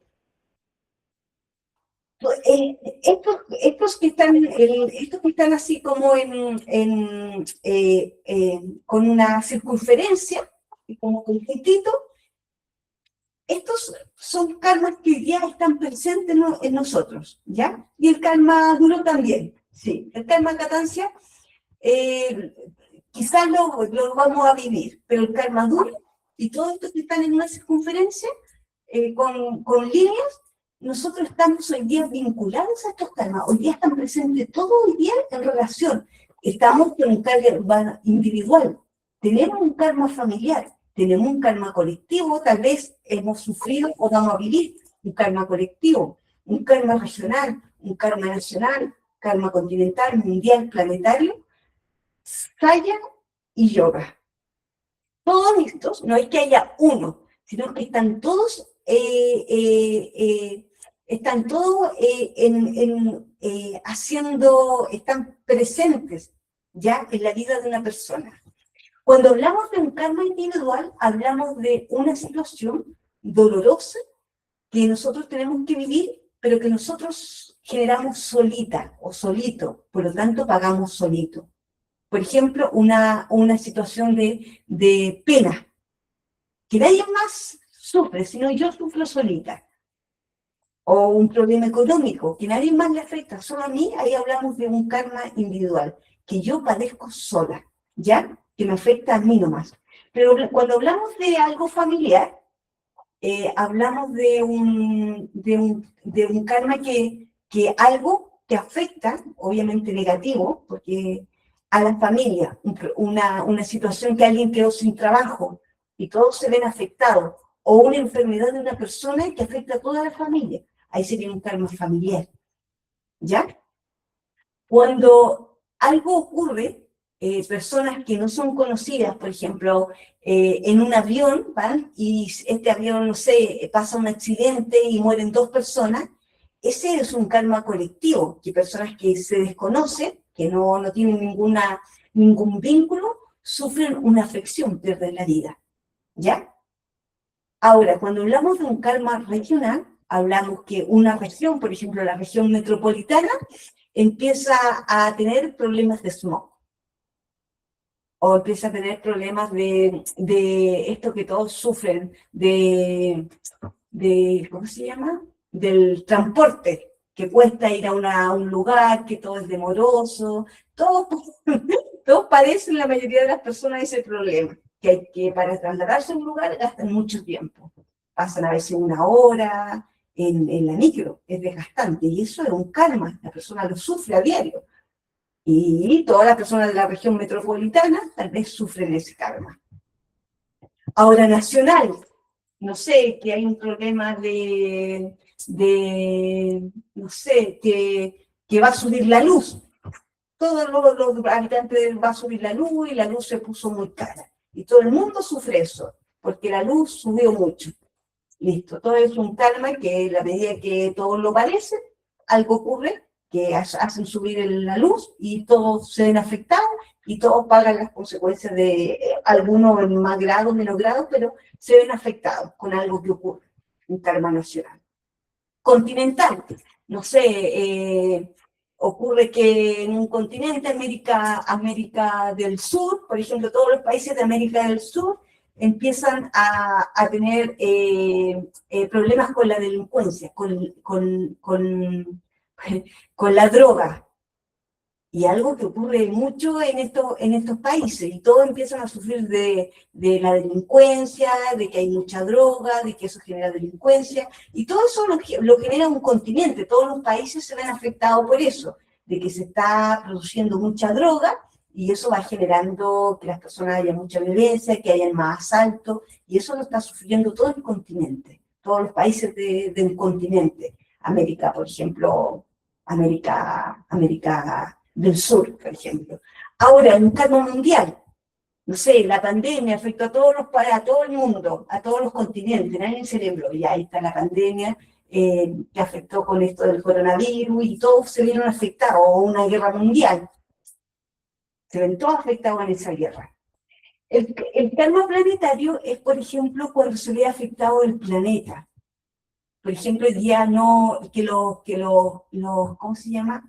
Estos que están así como con una circunferencia, como con un puntito, estos son karmas que ya están presentes en nosotros, ¿ya? Y el karma duro también, sí. El karma katancia, quizás lo vamos a vivir, pero el karma duro y todos estos que están en una circunferencia, con líneas, nosotros estamos hoy día vinculados a estos karmas. Hoy día están presentes todo hoy día en relación. Estamos con un karma individual, tenemos un karma familiar, tenemos un karma colectivo, tal vez hemos sufrido o vamos a vivir un karma colectivo, un karma regional, un karma nacional, karma continental, mundial, planetario, saya y yoga. Todos estos, no es que haya uno, sino que están todos, están presentes ya en la vida de una persona. Cuando hablamos de un karma individual, hablamos de una situación dolorosa que nosotros tenemos que vivir, pero que nosotros generamos solita o solito, por lo tanto pagamos solito. Por ejemplo, una situación de pena, que nadie más sufre, sino yo sufro solita. O un problema económico, que nadie más le afecta, solo a mí, ahí hablamos de un karma individual, que yo padezco sola, ¿ya? Que me afecta a mí nomás. Pero cuando hablamos de algo familiar, hablamos de un karma que algo que afecta, obviamente negativo, porque a la familia, una situación que alguien quedó sin trabajo y todos se ven afectados, o una enfermedad de una persona que afecta a toda la familia, ahí sería un karma familiar, ¿ya? Cuando algo ocurre, personas que no son conocidas, por ejemplo, en un avión, van, y este avión, no sé, pasa un accidente y mueren 2 personas, ese es un karma colectivo, que personas que se desconocen, que no tienen ningún vínculo, sufren una afección, pierden la vida, ¿ya? Ahora, cuando hablamos de un karma regional, hablamos que una región, por ejemplo, la región metropolitana, empieza a tener problemas de smog. O empieza a tener problemas de esto que todos sufren, ¿cómo se llama? Del transporte, que cuesta ir a un lugar, que todo es demoroso, todos, todos padecen, la mayoría de las personas, ese problema, que para trasladarse a un lugar gastan mucho tiempo. Pasan a veces 1 hora en la micro, es desgastante, y eso es un karma, la persona lo sufre a diario. Y todas las personas de la región metropolitana tal vez sufren ese karma. Ahora, nacional, no sé, que hay un problema no sé, que va a subir la luz. Todos los habitantes va a subir la luz y la luz se puso muy cara. Y todo el mundo sufre eso, porque la luz subió mucho. Listo, todo es un karma que a la medida que todos lo padecen, algo ocurre que hacen subir la luz y todos se ven afectados y todos pagan las consecuencias de algunos en más grado, menos grado, pero se ven afectados con algo que ocurre, un karma nacional. Continental, no sé, ocurre que en un continente, América del Sur, por ejemplo, todos los países de América del Sur, empiezan a tener problemas con la delincuencia, con la droga. Y algo que ocurre mucho en estos países, y todos empiezan a sufrir de la delincuencia, de que hay mucha droga, de que eso genera delincuencia, y todo eso lo genera un continente, todos los países se ven afectados por eso, de que se está produciendo mucha droga, y eso va generando que las personas haya mucha violencia, que haya más asaltos, y eso lo está sufriendo todo el continente, todos los países del continente. América, por ejemplo, América del Sur, por ejemplo. Ahora, en un karma mundial, no sé, la pandemia afectó a todo el mundo, a todos los continentes, nadie cerebro, y ahí está la pandemia que afectó con esto del coronavirus, y todos se vieron afectados, o una guerra mundial. Se ven todos afectados en esa guerra. El karma planetario es, por ejemplo, cuando se ve afectado el planeta. Por ejemplo, el día ¿cómo se llama?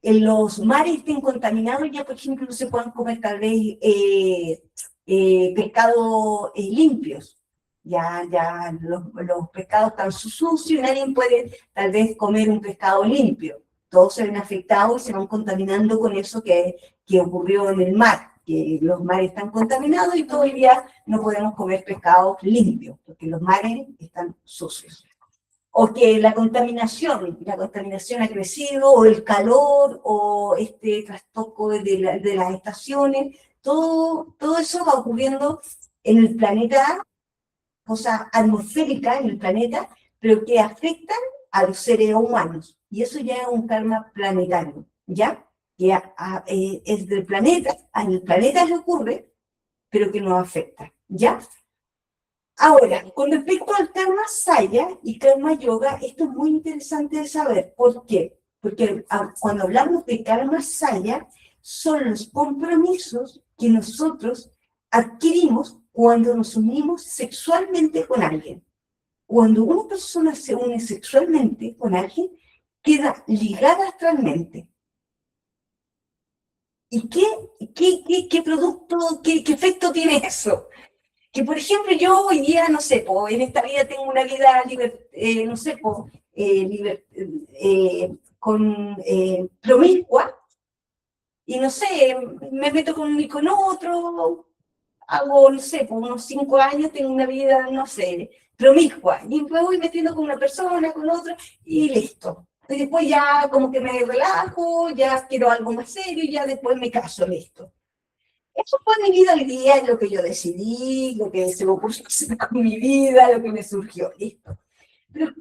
Los mares estén contaminados, ya por ejemplo no se puedan comer tal vez pescados limpios. Ya los pescados están sucios y nadie puede tal vez comer un pescado limpio. Todos se ven afectados y se van contaminando con eso que ocurrió en el mar, que los mares están contaminados y todo el día no podemos comer pescado limpio, porque los mares están sucios. O que la contaminación ha crecido, o el calor, o este trastoco de las estaciones, todo eso va ocurriendo en el planeta, cosas atmosféricas en el planeta, pero que afectan a los seres humanos. Y eso ya es un karma planetario, ¿ya? Que es del planeta, en el planeta le ocurre, pero que nos afecta, ¿ya? Ahora, con respecto al karma saya y karma yoga, esto es muy interesante de saber. ¿Por qué? Porque cuando hablamos de karma saya, son los compromisos que nosotros adquirimos cuando nos unimos sexualmente con alguien. Cuando una persona se une sexualmente con alguien, queda ligada astralmente. ¿Y qué producto, qué efecto tiene eso? Que, por ejemplo, yo hoy día, no sé, en esta vida tengo una vida, no sé, promiscua, y no sé, me meto con otro, hago, no sé, por unos 5 años tengo una vida, no sé, promiscua, y me voy metiendo con una persona, con otra, y listo. Y después ya como que me relajo, ya quiero algo más serio, y ya después me caso, listo. Eso fue mi vida hoy día, es lo que yo decidí, lo que se me ocurrió hacer con mi vida, lo que me surgió, listo. Pero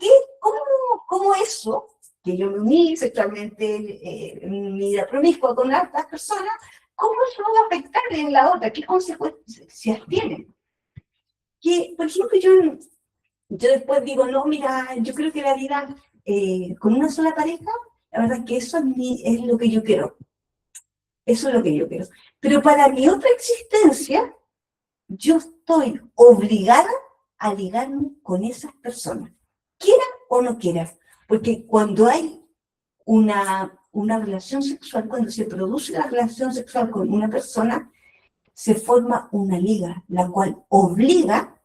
¿cómo eso, que yo me uní sexualmente en mi vida promiscua con otras personas, cómo eso va a afectar en la otra? ¿Qué consecuencias tiene? Que, por ejemplo, yo después digo, no, mira, yo creo que la vida con una sola pareja, la verdad es que eso es lo que yo quiero. Eso es lo que yo quiero. Pero para mi otra existencia, yo estoy obligada a ligarme con esas personas, quiera o no quiera. Porque cuando hay una relación sexual, cuando se produce la relación sexual con una persona, se forma una liga, la cual obliga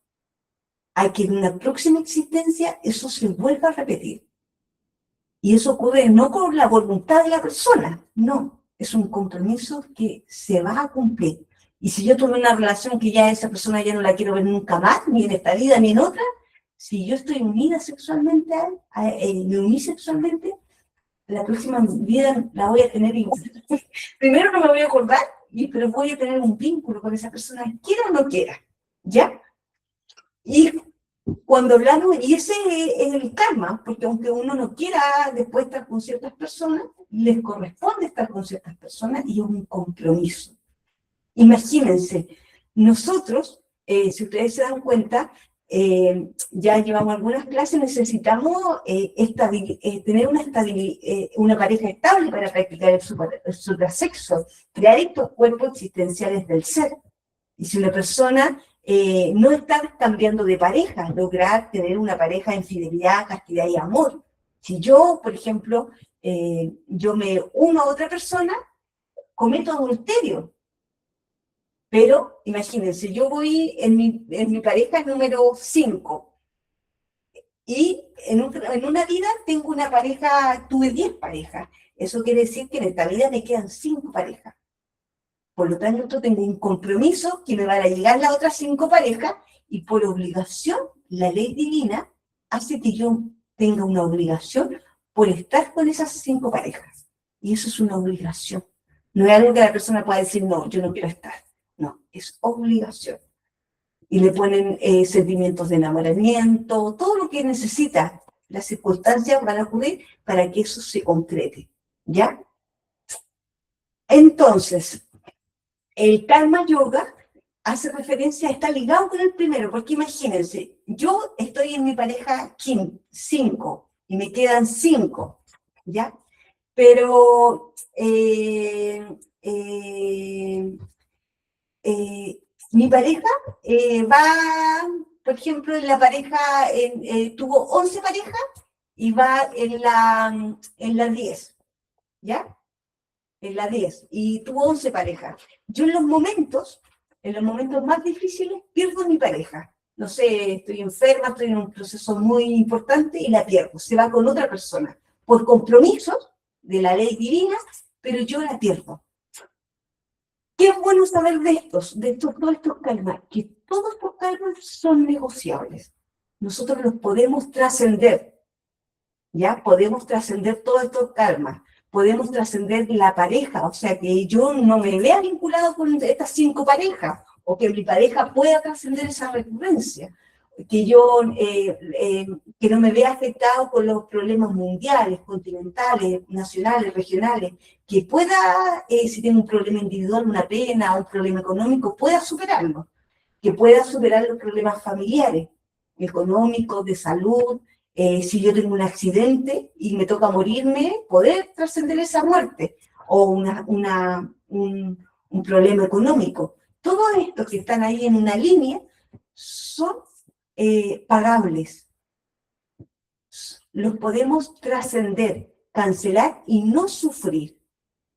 a que en una próxima existencia eso se vuelva a repetir. Y eso ocurre no con la voluntad de la persona, no, es un compromiso que se va a cumplir. Y si yo tuve una relación que ya esa persona ya no la quiero ver nunca más, ni en esta vida ni en otra, si yo estoy unida sexualmente a él, me uní sexualmente, la próxima vida la voy a tener igual. Primero no me voy a acordar, pero voy a tener un vínculo con esa persona, quiera o no quiera, ¿ya? Y cuando hablamos, y ese es el karma, porque aunque uno no quiera después estar con ciertas personas, les corresponde estar con ciertas personas y es un compromiso. Imagínense, nosotros, si ustedes se dan cuenta, ya llevamos algunas clases, necesitamos tener una pareja estable para practicar el suprasexo, crear estos cuerpos existenciales del ser. Y si una persona no está cambiando de pareja, lograr tener una pareja en fidelidad, castidad y amor. Si yo, por ejemplo, yo me uno a otra persona, cometo adulterio. Pero imagínense, yo voy en mi pareja número 5 y en una vida tengo una pareja, tuve 10 parejas. Eso quiere decir que en esta vida me quedan 5 parejas. Por lo tanto, tengo un compromiso que me van a llegar las otras 5 parejas y por obligación, la ley divina hace que yo tenga una obligación por estar con esas 5 parejas. Y eso es una obligación. No es algo que la persona pueda decir, no, yo no quiero estar. No, es obligación. Y le ponen sentimientos de enamoramiento, todo lo que necesita. Las circunstancias van a ocurrir para que eso se concrete. ¿Ya? Entonces, el Karma Yoga hace referencia, está ligado con el primero, porque imagínense, yo estoy en mi pareja 5 y me quedan 5, ¿ya? Pero mi pareja va, por ejemplo, en la pareja, tuvo 11 parejas y va en la 10, ¿ya? En la 10, y tuvo 11 parejas. Yo en los momentos más difíciles, pierdo mi pareja. No sé, estoy enferma, estoy en un proceso muy importante y la pierdo. Se va con otra persona, por compromisos de la ley divina, pero yo la pierdo. ¿Qué es bueno saber de todos estos karmas? Que todos estos karmas son negociables. Nosotros los podemos trascender, ¿ya? Podemos trascender todos estos karmas. Podemos trascender la pareja, o sea, que yo no me vea vinculado con estas 5 parejas, o que mi pareja pueda trascender esa recurrencia, que yo que no me vea afectado por los problemas mundiales, continentales, nacionales, regionales, que pueda, si tengo un problema individual, una pena, un problema económico, pueda superarlo, que pueda superar los problemas familiares, económicos, de salud. Si yo tengo un accidente y me toca morirme, poder trascender esa muerte, o un problema económico. Todos estos que están ahí en una línea son pagables. Los podemos trascender, cancelar y no sufrir.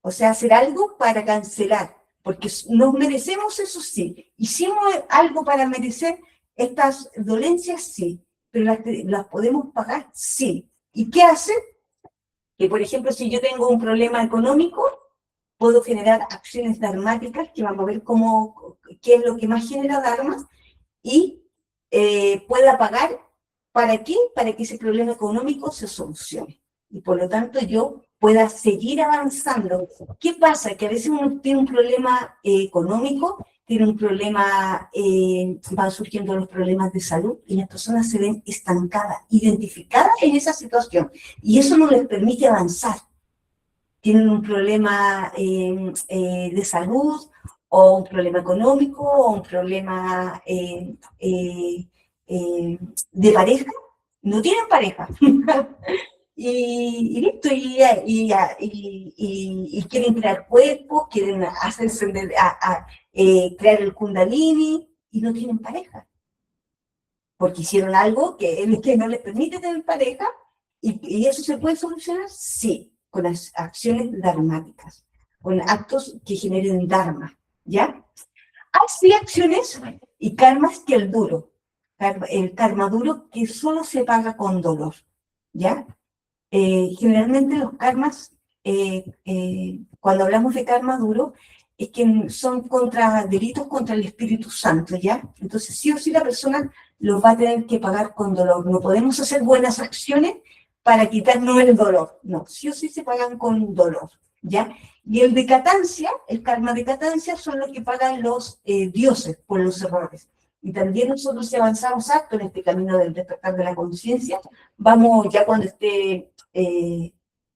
O sea, hacer algo para cancelar, porque nos merecemos eso sí. Hicimos algo para merecer estas dolencias, sí, pero las podemos pagar, sí. ¿Y qué hace? Que, por ejemplo, si yo tengo un problema económico, puedo generar acciones dharmáticas, que vamos a ver qué es lo que más genera dharmas, y pueda pagar. ¿Para qué? Para que ese problema económico se solucione. Y por lo tanto yo pueda seguir avanzando. ¿Qué pasa? Que a veces uno tiene un problema económico, tiene un problema, van surgiendo los problemas de salud y las personas se ven estancadas, identificadas en esa situación. Y eso no les permite avanzar. Tienen un problema de salud, o un problema económico, o un problema de pareja, no tienen pareja. Y listo, y quieren crear cuerpos, quieren hacerse, crear el kundalini, y no tienen pareja. Porque hicieron algo que no les permite tener pareja, y eso se puede solucionar, sí, con las acciones dharmáticas, con actos que generen dharma, ¿ya? Hay sí acciones y karmas que el karma duro que solo se paga con dolor, ¿ya? Generalmente los karmas, cuando hablamos de karma duro, es que son delitos contra el Espíritu Santo, ¿ya? Entonces sí o sí la persona los va a tener que pagar con dolor. No podemos hacer buenas acciones para quitarnos el dolor, no, sí o sí se pagan con dolor, ¿ya? Y el de catancia, el karma de catancia, son los que pagan los dioses por los errores. Y también nosotros, si avanzamos harto en este camino del despertar de la conciencia, vamos ya cuando esté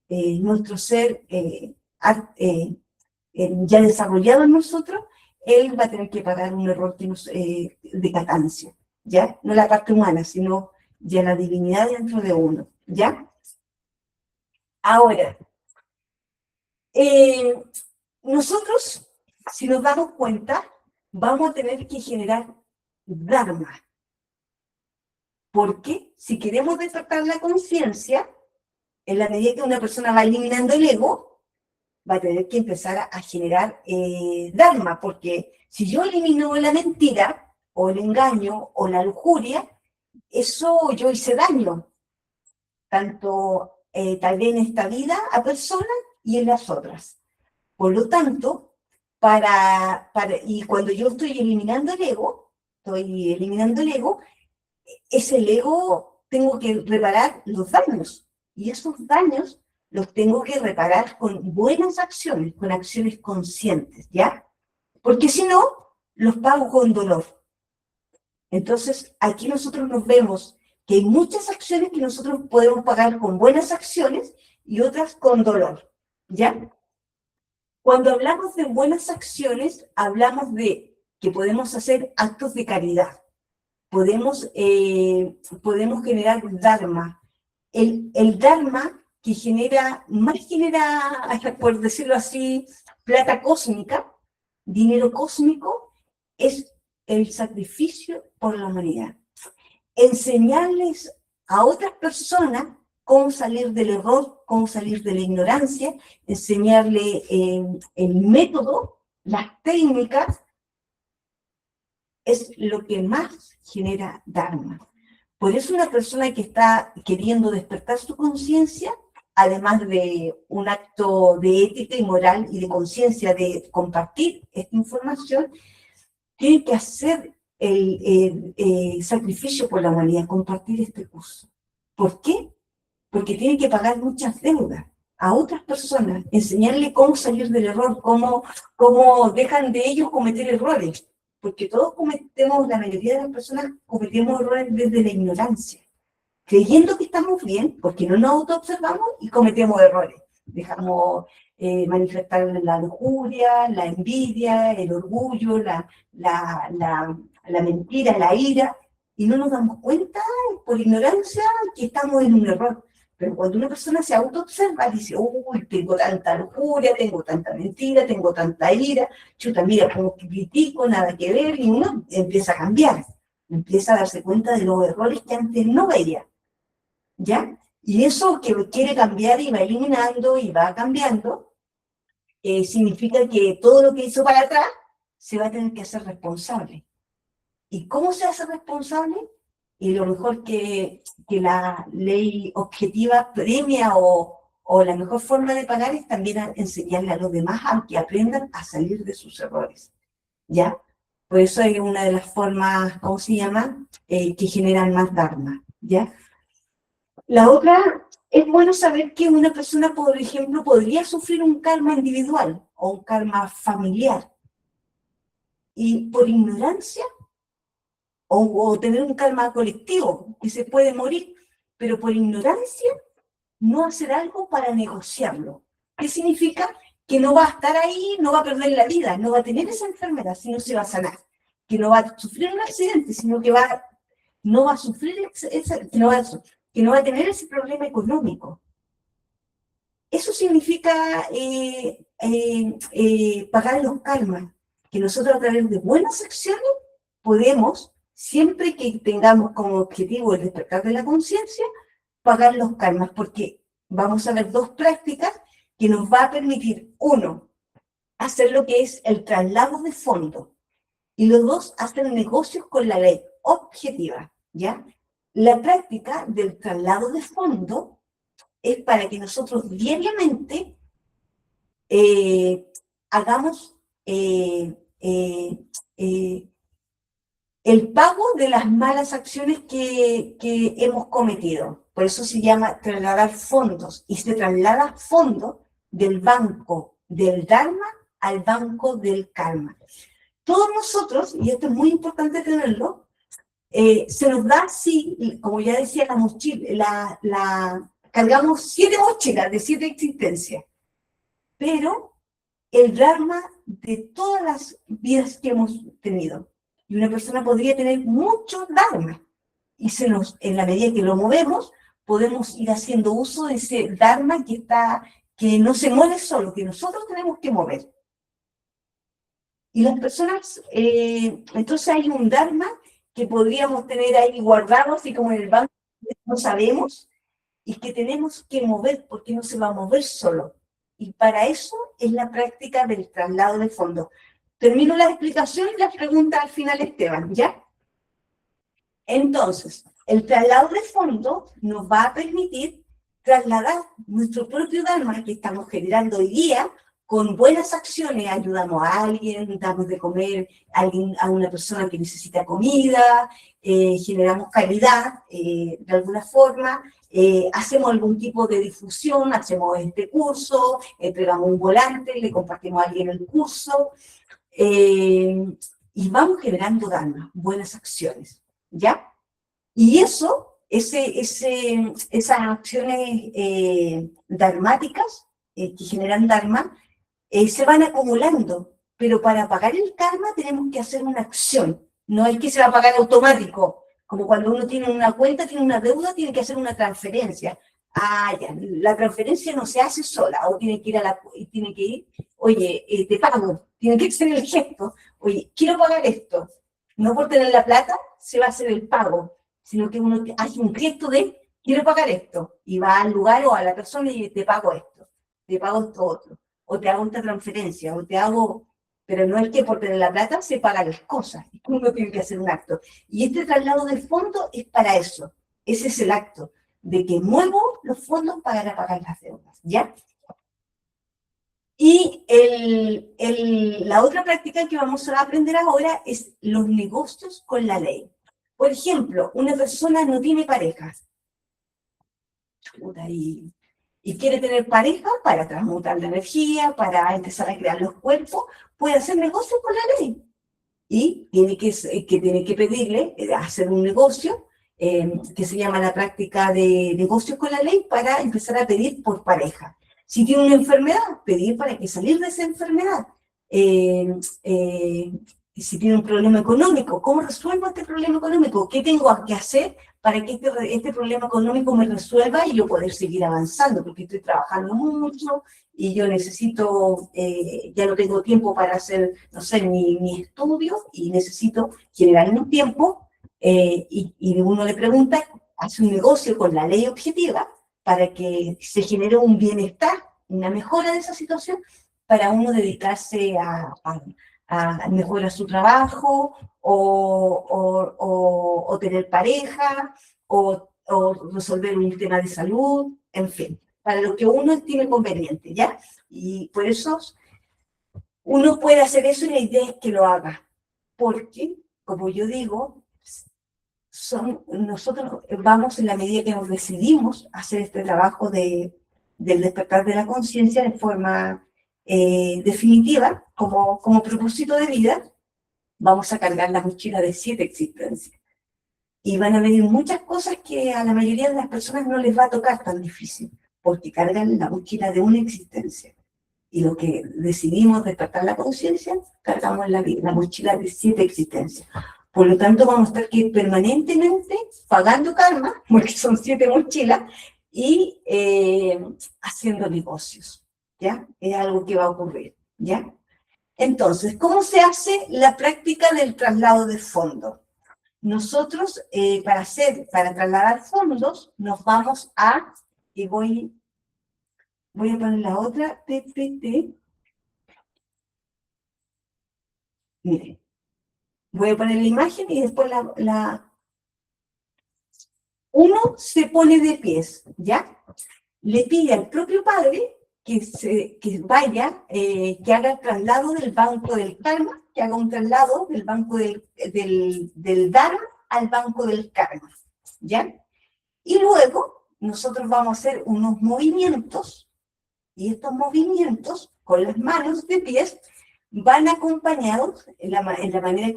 nuestro ser ya desarrollado en nosotros, él va a tener que pagar un error de catancia, ¿ya? No la parte humana, sino ya la divinidad dentro de uno, ¿ya? Ahora, nosotros, si nos damos cuenta, vamos a tener que generar dharma. Porque si queremos despertar la conciencia, en la medida que una persona va eliminando el ego, va a tener que empezar a generar dharma, porque si yo elimino la mentira, o el engaño, o la lujuria, eso yo hice daño, tanto tal vez en esta vida a personas y en las otras. Por lo tanto, y cuando yo estoy eliminando el ego, ese ego tengo que reparar los daños, y esos daños los tengo que reparar con buenas acciones, con acciones conscientes, ¿ya? Porque si no, los pago con dolor. Entonces, aquí nosotros nos vemos que hay muchas acciones que nosotros podemos pagar con buenas acciones y otras con dolor, ¿ya? Cuando hablamos de buenas acciones, hablamos de que podemos hacer actos de caridad, podemos generar dharma. El dharma que más genera, por decirlo así, plata cósmica, dinero cósmico, es el sacrificio por la humanidad. Enseñarles a otras personas cómo salir del error, cómo salir de la ignorancia, enseñarle el método, las técnicas, es lo que más genera dharma. Por eso una persona que está queriendo despertar su conciencia, además de un acto de ética y moral y de conciencia de compartir esta información, tiene que hacer el sacrificio por la humanidad, compartir este curso. ¿Por qué? Porque tiene que pagar muchas deudas a otras personas, enseñarle cómo salir del error, cómo dejan de ellos cometer errores. Porque todos la mayoría de las personas cometemos errores desde la ignorancia, creyendo que estamos bien, porque no nos autoobservamos y cometemos errores. Dejamos manifestar la lujuria, la envidia, el orgullo, la mentira, la ira, y no nos damos cuenta por ignorancia que estamos en un error. Pero cuando una persona se autoobserva, dice, uy, tengo tanta lujuria, tengo tanta mentira, tengo tanta ira, chuta, mira, como que critico, nada que ver, y uno empieza a cambiar, empieza a darse cuenta de los errores que antes no veía, ¿ya? Y eso que quiere cambiar y va eliminando y va cambiando, significa que todo lo que hizo para atrás se va a tener que hacer responsable. ¿Y cómo se hace responsable? Y lo mejor que la ley objetiva premia o la mejor forma de pagar es también enseñarle a los demás a que aprendan a salir de sus errores, ¿ya? Por eso es una de las formas, ¿cómo se llama? Que generan más dharma, ¿ya? La otra, es bueno saber que una persona, por ejemplo, podría sufrir un karma individual o un karma familiar. Y por ignorancia, o tener un karma colectivo, que se puede morir, pero por ignorancia, no hacer algo para negociarlo. ¿Qué significa? Que no va a estar ahí, no va a perder la vida, no va a tener esa enfermedad, sino se va a sanar. Que no va a sufrir un accidente, sino que no va a sufrir, que no va a tener ese problema económico. Eso significa pagar los karmas, que nosotros a través de buenas acciones podemos, siempre que tengamos como objetivo el despertar de la conciencia, pagar los karmas, porque vamos a ver dos prácticas que nos va a permitir, uno, hacer lo que es el traslado de fondo, y los dos, hacer negocios con la ley objetiva, ¿ya? La práctica del traslado de fondo es para que nosotros diariamente hagamos el pago de las malas acciones que hemos cometido. Por eso se llama trasladar fondos, y se traslada fondos del banco del Dharma al banco del karma. Todos nosotros, y esto es muy importante tenerlo, se nos da, sí, como ya decía, la mochila, cargamos 7 mochilas de 7 existencias, pero el Dharma de todas las vidas que hemos tenido. Y una persona podría tener mucho Dharma, y en la medida que lo movemos, podemos ir haciendo uso de ese Dharma que no se mueve solo, que nosotros tenemos que mover. Y las personas, entonces hay un Dharma que podríamos tener ahí guardado, así como en el banco, no sabemos, y que tenemos que mover, porque no se va a mover solo. Y para eso es la práctica del traslado de fondo. Termino la explicación y la pregunta al final, Esteban, ¿ya? Entonces, el traslado de fondo nos va a permitir trasladar nuestro propio Dharma que estamos generando hoy día con buenas acciones. Ayudamos a alguien, damos de comer a una persona que necesita comida, generamos caridad de alguna forma, hacemos algún tipo de difusión, hacemos este curso, entregamos un volante, le compartimos a alguien el curso, y vamos generando Dharma, buenas acciones, ¿ya? Y eso, esas acciones dharmáticas que generan Dharma, se van acumulando, pero para pagar el karma tenemos que hacer una acción, no es que se va a pagar automático, como cuando uno tiene una cuenta, tiene una deuda, tiene que hacer una transferencia. Ah, ya, la transferencia no se hace sola, o tiene que ir, oye, te pago, tiene que hacer el gesto, oye, quiero pagar esto, no por tener la plata se va a hacer el pago, sino que uno hace un gesto de, quiero pagar esto, y va al lugar o a la persona y te pago esto otro, o te hago esta transferencia, o te hago, pero no es que por tener la plata se pagan las cosas, uno tiene que hacer un acto. Y este traslado del fondo es para eso, ese es el acto, de que muevo los fondos para pagar las deudas, ¿ya? Y la otra práctica que vamos a aprender ahora es los negocios con la ley. Por ejemplo, una persona no tiene pareja y quiere tener pareja para transmutar la energía, para empezar a crear los cuerpos, puede hacer negocios con la ley. Y tiene que pedirle, hacer un negocio, que se llama la práctica de negocios con la ley, para empezar a pedir por pareja. Si tiene una enfermedad, pedir para que salir de esa enfermedad. si tiene un problema económico, ¿cómo resuelvo este problema económico? ¿Qué tengo que hacer para que este problema económico me resuelva y yo poder seguir avanzando? Porque estoy trabajando mucho y yo necesito, ya no tengo tiempo para hacer, no sé, mi estudio y necesito generar un tiempo y uno le pregunta, hace un negocio con la ley objetiva para que se genere un bienestar, una mejora de esa situación, para uno dedicarse a mejorar su trabajo o tener pareja o resolver un tema de salud, en fin, para lo que uno estime conveniente, ¿ya? Y por eso uno puede hacer eso y la idea es que lo haga, porque, como yo digo, nosotros vamos en la medida que nos decidimos hacer este trabajo del despertar de la conciencia de forma definitiva, como propósito de vida, vamos a cargar la mochila de 7 existencias. Y van a venir muchas cosas que a la mayoría de las personas no les va a tocar tan difícil, porque cargan la mochila de una existencia. Y lo que decidimos despertar la conciencia, cargamos la mochila de 7 existencias. Por lo tanto, vamos a estar aquí permanentemente pagando karma, porque son 7 mochilas, y haciendo negocios, ¿ya? Es algo que va a ocurrir, ¿ya? Entonces, ¿cómo se hace la práctica del traslado de fondos? Nosotros, para trasladar fondos, nos vamos y voy a poner la otra, PPT. Miren, voy a poner la imagen y después uno se pone de pies, ¿ya? Le pide al propio padre que vaya, que haga el traslado del banco del karma, que haga un traslado del banco del dharma al banco del karma, ¿ya? Y luego nosotros vamos a hacer unos movimientos, y estos movimientos con las manos de pies van acompañados, en la manera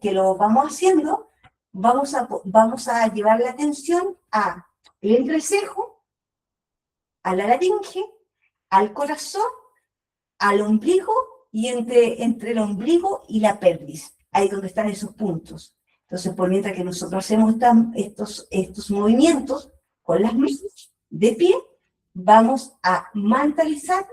que lo vamos haciendo, vamos a llevar la atención al entrecejo, a la laringe, al corazón, al ombligo y entre el ombligo y la pelvis, ahí donde están esos puntos. Entonces, por mientras que nosotros hacemos estos movimientos con las manos de pie, vamos a mentalizar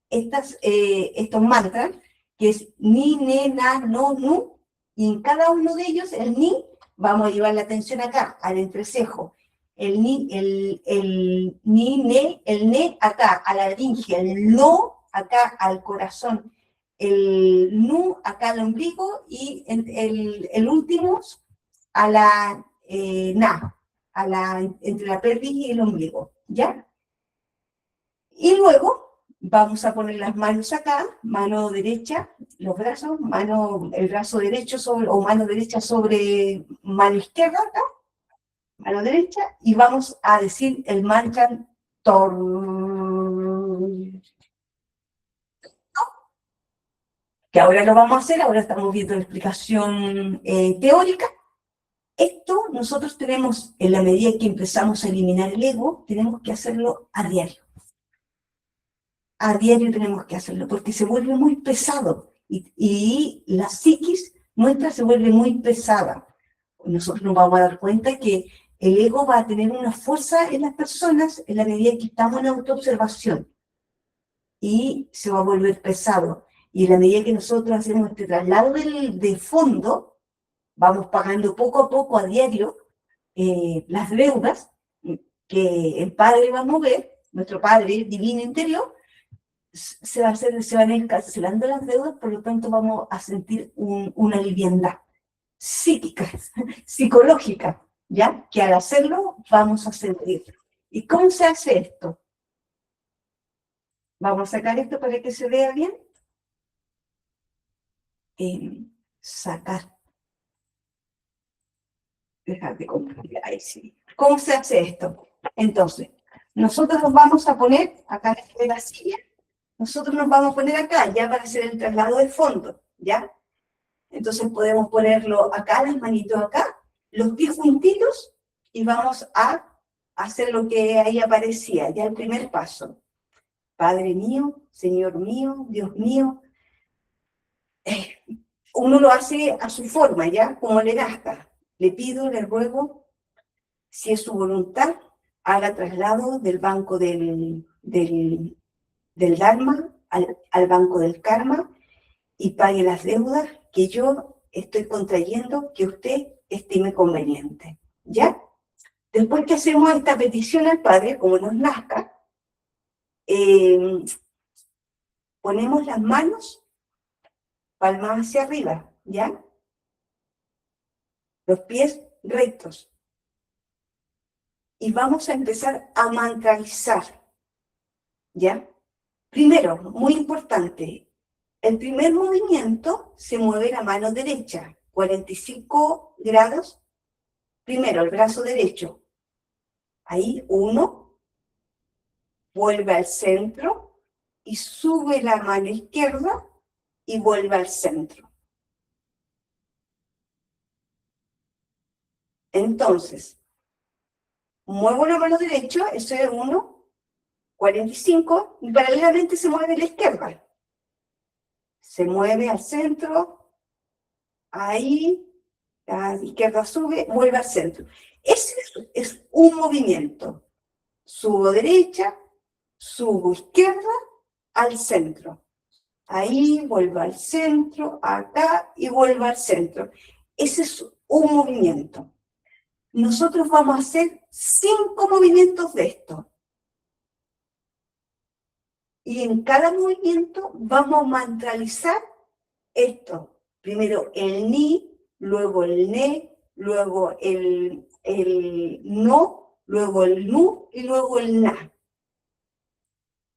estos mantras, que es ni, ne, na, no, nu, y en cada uno de ellos, el ni, vamos a llevar la atención acá, al entrecejo, el ni, el ne acá, a la laringe, el no acá al corazón, el nu acá al ombligo, y el último a la na, entre la pelvis y el ombligo, ¿ya? Y luego vamos a poner las manos acá, mano derecha, los brazos, el brazo derecho o mano derecha sobre mano izquierda acá, mano derecha, y vamos a decir el mantra Tor. Que ahora lo vamos a hacer, ahora estamos viendo la explicación teórica. Esto nosotros tenemos, en la medida que empezamos a eliminar el ego, tenemos que hacerlo a diario. A diario tenemos que hacerlo, porque se vuelve muy pesado, y la psiquis nuestra se vuelve muy pesada. Nosotros nos vamos a dar cuenta que el ego va a tener una fuerza en las personas en la medida que estamos en autoobservación, y se va a volver pesado. Y en la medida que nosotros hacemos este traslado de fondo, vamos pagando poco a poco a diario las deudas que el Padre va a mover, nuestro Padre divino interior, se van a ir cancelando las deudas, por lo tanto vamos a sentir una liviandad psíquica, psicológica, ¿ya? Que al hacerlo vamos a sentir. ¿Y cómo se hace esto? Vamos a sacar esto para que se vea bien. Sacar. Dejar de compartir. Ahí sí. ¿Cómo se hace esto? Entonces, nosotros nos vamos a poner acá en la silla. Nosotros nos vamos a poner acá, ya para hacer el traslado de fondo, ¿ya? Entonces podemos ponerlo acá, las manitos acá, los pies juntitos, y vamos a hacer lo que ahí aparecía, ya el primer paso. Padre mío, Señor mío, Dios mío, uno lo hace a su forma, ¿ya? Como le nazca. Le pido, le ruego, si es su voluntad, haga traslado del banco del Dharma al banco del Karma y pague las deudas que yo estoy contrayendo que usted estime conveniente, ¿ya? Después que hacemos esta petición al Padre, como nos nazca, eh, ponemos las manos palmas hacia arriba, ¿ya? Los pies rectos. Y vamos a empezar a mantralizar, ¿ya? Primero, muy importante, el primer movimiento se mueve la mano derecha, 45 grados. Primero, el brazo derecho. Ahí, 1, vuelve al centro y sube la mano izquierda y vuelve al centro. Entonces, muevo la mano derecha, eso es 1, 45, y paralelamente se mueve la izquierda. Se mueve al centro, ahí, la izquierda sube, vuelve al centro. Ese es un movimiento. Subo derecha, subo izquierda, al centro. Ahí, vuelvo al centro, acá, y vuelvo al centro. Ese es un movimiento. Nosotros vamos a hacer 5 movimientos de esto. Y en cada movimiento vamos a mantralizar esto. Primero el ni, luego el ne, luego el no, luego el nu y luego el na.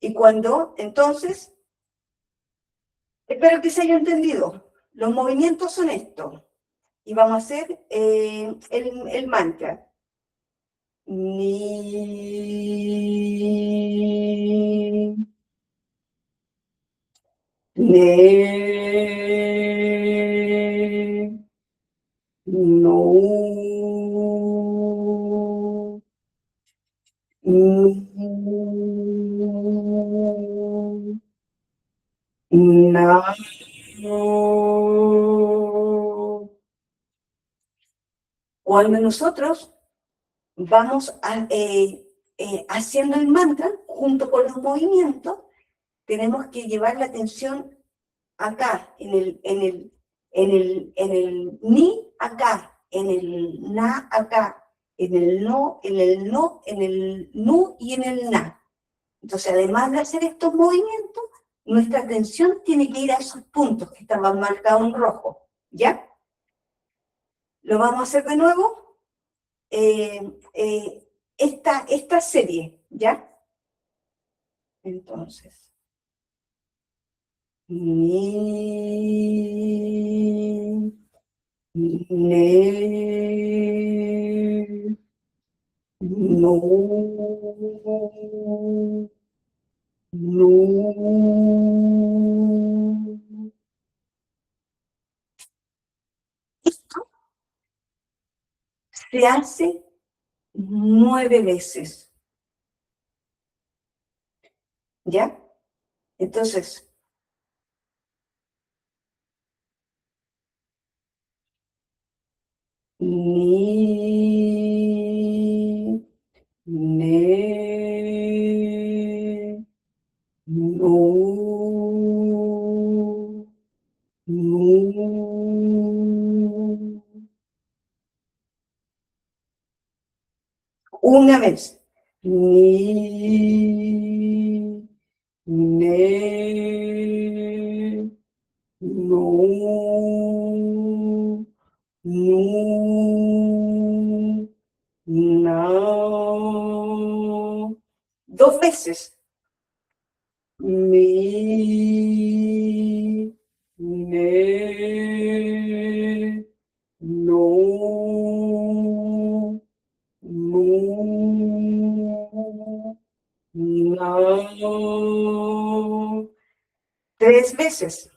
Y cuando, entonces, espero que se haya entendido. Los movimientos son estos. Y vamos a hacer el mantra. Ni, ne, no, na, cuando nosotros vamos haciendo el mantra junto con los movimientos, tenemos que llevar la atención acá, en el ni acá, en el na acá, en el no, en el no, en el nu y en el na. Entonces, además de hacer estos movimientos, nuestra atención tiene que ir a esos puntos que estaban marcados en rojo, ¿ya? Lo vamos a hacer de nuevo. Esta serie, ¿ya? Entonces, ni, ne, no, no. Esto se hace 9 veces, ¿ya? Entonces, ni, ne, no, no. Una vez. Ni, ne, no, no, no. 2 veces. Ni, ne, no, no, no. 3 veces.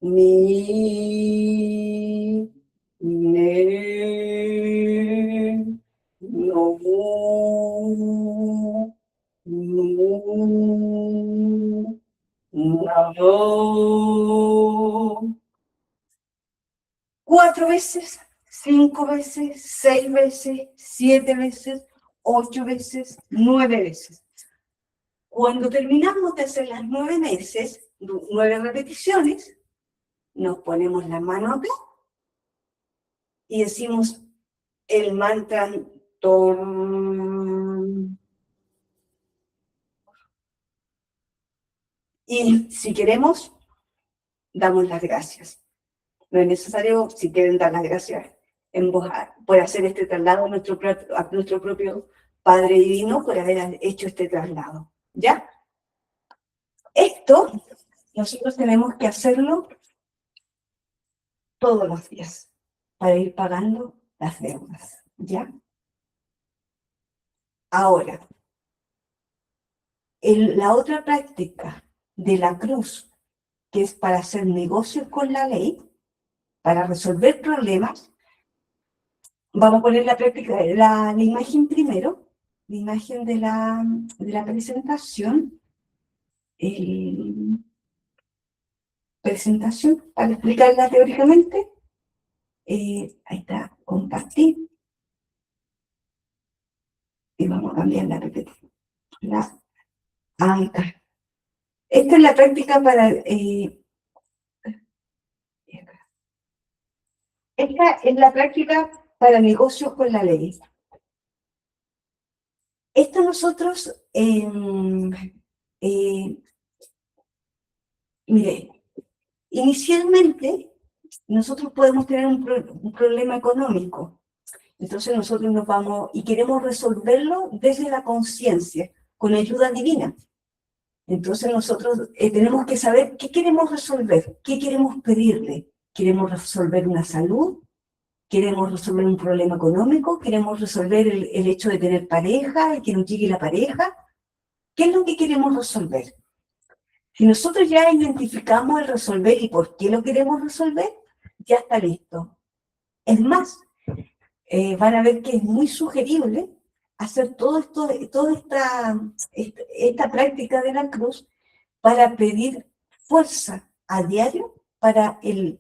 Ni, ne, no, no, no. 4 veces, 5 veces, 6 veces, 7 veces, 8 veces, 9 veces. Cuando terminamos de hacer las 9 veces, 9 repeticiones, nos ponemos la mano acá y decimos el mantra Tom. Y si queremos, damos las gracias. No es necesario, si quieren, dar las gracias en voz alta, por hacer este traslado a nuestro propio Padre Divino, por haber hecho este traslado. ¿Ya? Esto nosotros tenemos que hacerlo todos los días para ir pagando las deudas. ¿Ya? Ahora, la otra práctica de la cruz, que es para hacer negocios con la ley, para resolver problemas, vamos a poner la práctica, la imagen primero, la imagen de la presentación. Presentación, para explicarla teóricamente. Ahí está, compartir. Y vamos a cambiar la repetición. Ahí está. Esta es la práctica para... esta es la práctica para negocios con la ley. Esto nosotros... mire, inicialmente nosotros podemos tener un problema económico. Entonces nosotros nos vamos y queremos resolverlo desde la conciencia, con ayuda divina. Entonces nosotros tenemos que saber qué queremos resolver, qué queremos pedirle. ¿Queremos resolver una salud? ¿Queremos resolver un problema económico? ¿Queremos resolver el hecho de tener pareja y que nos llegue la pareja? ¿Qué es lo que queremos resolver? Si nosotros ya identificamos el resolver y por qué lo queremos resolver, ya está listo. Es más, van a ver que es muy sugerible hacer toda esta práctica de la cruz para pedir fuerza a diario para el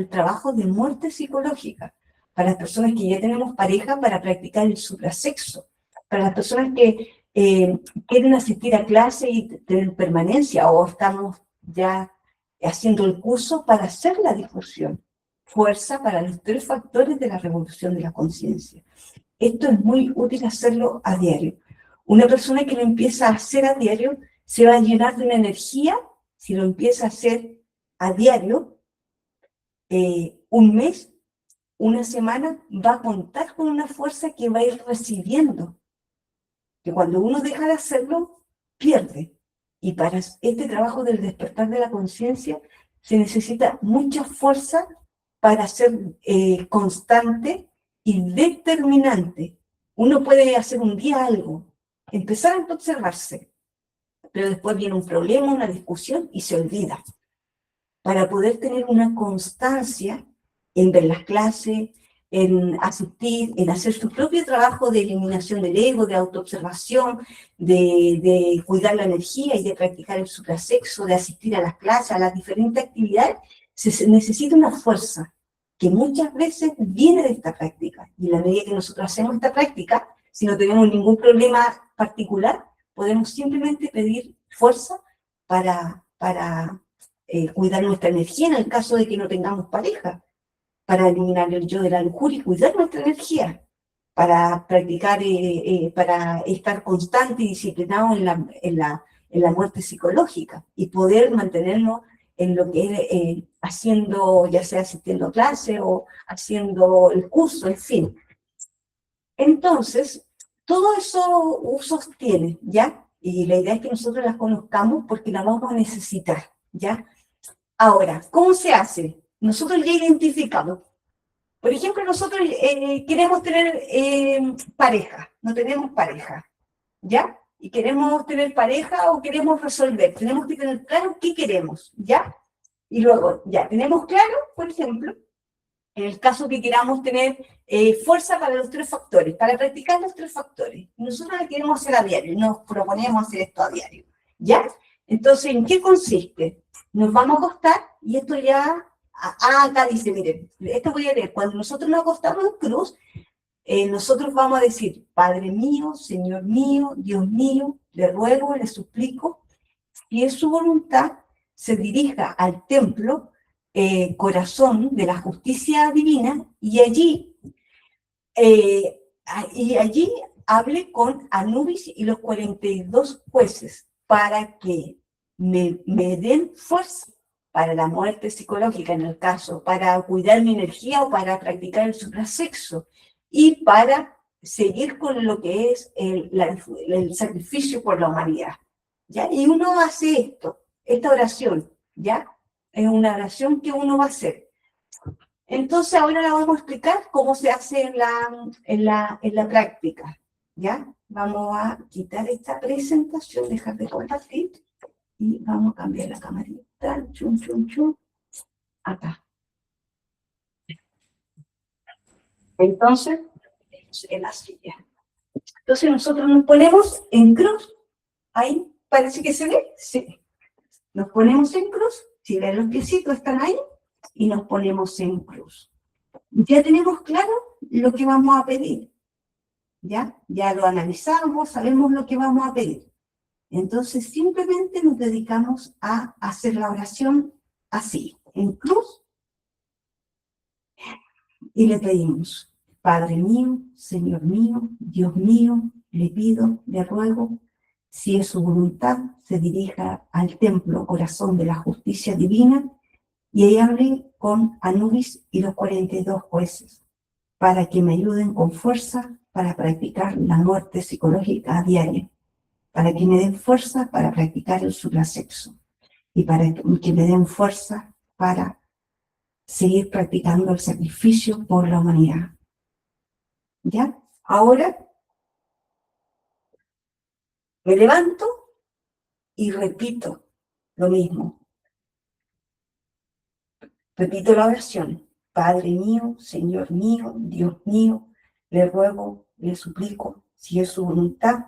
trabajo de muerte psicológica, para las personas que ya tenemos pareja, para practicar el suprasexo, para las personas que quieren asistir a clase y tener permanencia, o estamos ya haciendo el curso para hacer la difusión. Fuerza para los 3 factores de la revolución de la conciencia. Esto es muy útil hacerlo a diario. Una persona que lo empieza a hacer a diario se va a llenar de una energía, si lo empieza a hacer a diario, un mes, una semana, va a contar con una fuerza que va a ir recibiendo. Que cuando uno deja de hacerlo, pierde. Y para este trabajo del despertar de la conciencia se necesita mucha fuerza para ser constante y determinante. Uno puede hacer un día algo, empezar a observarse, pero después viene un problema, una discusión y se olvida. Para poder tener una constancia en ver las clases, en asistir, en hacer su propio trabajo de eliminación del ego, de autoobservación, de cuidar la energía y de practicar el suprasexo, de asistir a las clases, a las diferentes actividades, se necesita una fuerza que muchas veces viene de esta práctica. Y en la medida que nosotros hacemos esta práctica, si no tenemos ningún problema particular, podemos simplemente pedir fuerza para cuidar nuestra energía en el caso de que no tengamos pareja, para eliminar el yo de la lujuria y cuidar nuestra energía, para practicar, para estar constante y disciplinado en la muerte psicológica y poder mantenernos en lo que es haciendo, ya sea asistiendo a clase o haciendo el curso, en fin. Entonces, todos esos usos tienen, ¿ya? Y la idea es que nosotros las conozcamos porque las vamos a necesitar, ¿ya? Ahora, ¿cómo se hace? Nosotros ya identificamos. Por ejemplo, nosotros queremos tener pareja, no tenemos pareja, ¿ya? Y queremos tener pareja o queremos resolver. Tenemos que tener claro qué queremos, ¿ya? Y luego, ya, tenemos claro, por ejemplo, en el caso que queramos tener fuerza para los 3 factores, para practicar los 3 factores. Nosotros lo queremos hacer a diario, nos proponemos hacer esto a diario, ¿ya? Entonces, ¿en qué consiste? Nos vamos a acostar y esto ya Acá dice, miren, esto voy a leer. Cuando nosotros nos acostamos en cruz, nosotros vamos a decir, Padre mío, Señor mío, Dios mío, le ruego, le suplico, y es su voluntad, se dirija al templo, corazón de la justicia divina, y allí hable con Anubis y los 42 jueces para que me den fuerza para la muerte psicológica en el caso, para cuidar mi energía o para practicar el suprasexo y para seguir con lo que es el sacrificio por la humanidad. ¿Ya? Y uno hace esta oración, ¿ya? Es una oración que uno va a hacer. Entonces ahora la vamos a explicar cómo se hace en la práctica, ¿ya? Vamos a quitar esta presentación, dejar de compartir y vamos a cambiar la camarita, chum, chum, chum, acá. Entonces, en la silla. Entonces nosotros nos ponemos en cruz, ahí parece que se ve, sí. Nos ponemos en cruz, si ven los piecitos están ahí, y nos ponemos en cruz. Ya tenemos claro lo que vamos a pedir. Ya lo analizamos, sabemos lo que vamos a pedir. Entonces simplemente nos dedicamos a hacer la oración así, en cruz, y le pedimos, Padre mío, Señor mío, Dios mío, le pido, le ruego, si es su voluntad, se dirija al templo corazón de la justicia divina y ahí hable con Anubis y los 42 jueces, para que me ayuden con fuerza para practicar la muerte psicológica a diario, para que me den fuerza para practicar el suprasexo y para que me den fuerza para seguir practicando el sacrificio por la humanidad. ¿Ya? Ahora me levanto y repito lo mismo. Repito la oración. Padre mío, Señor mío, Dios mío, le ruego, le suplico, si es su voluntad,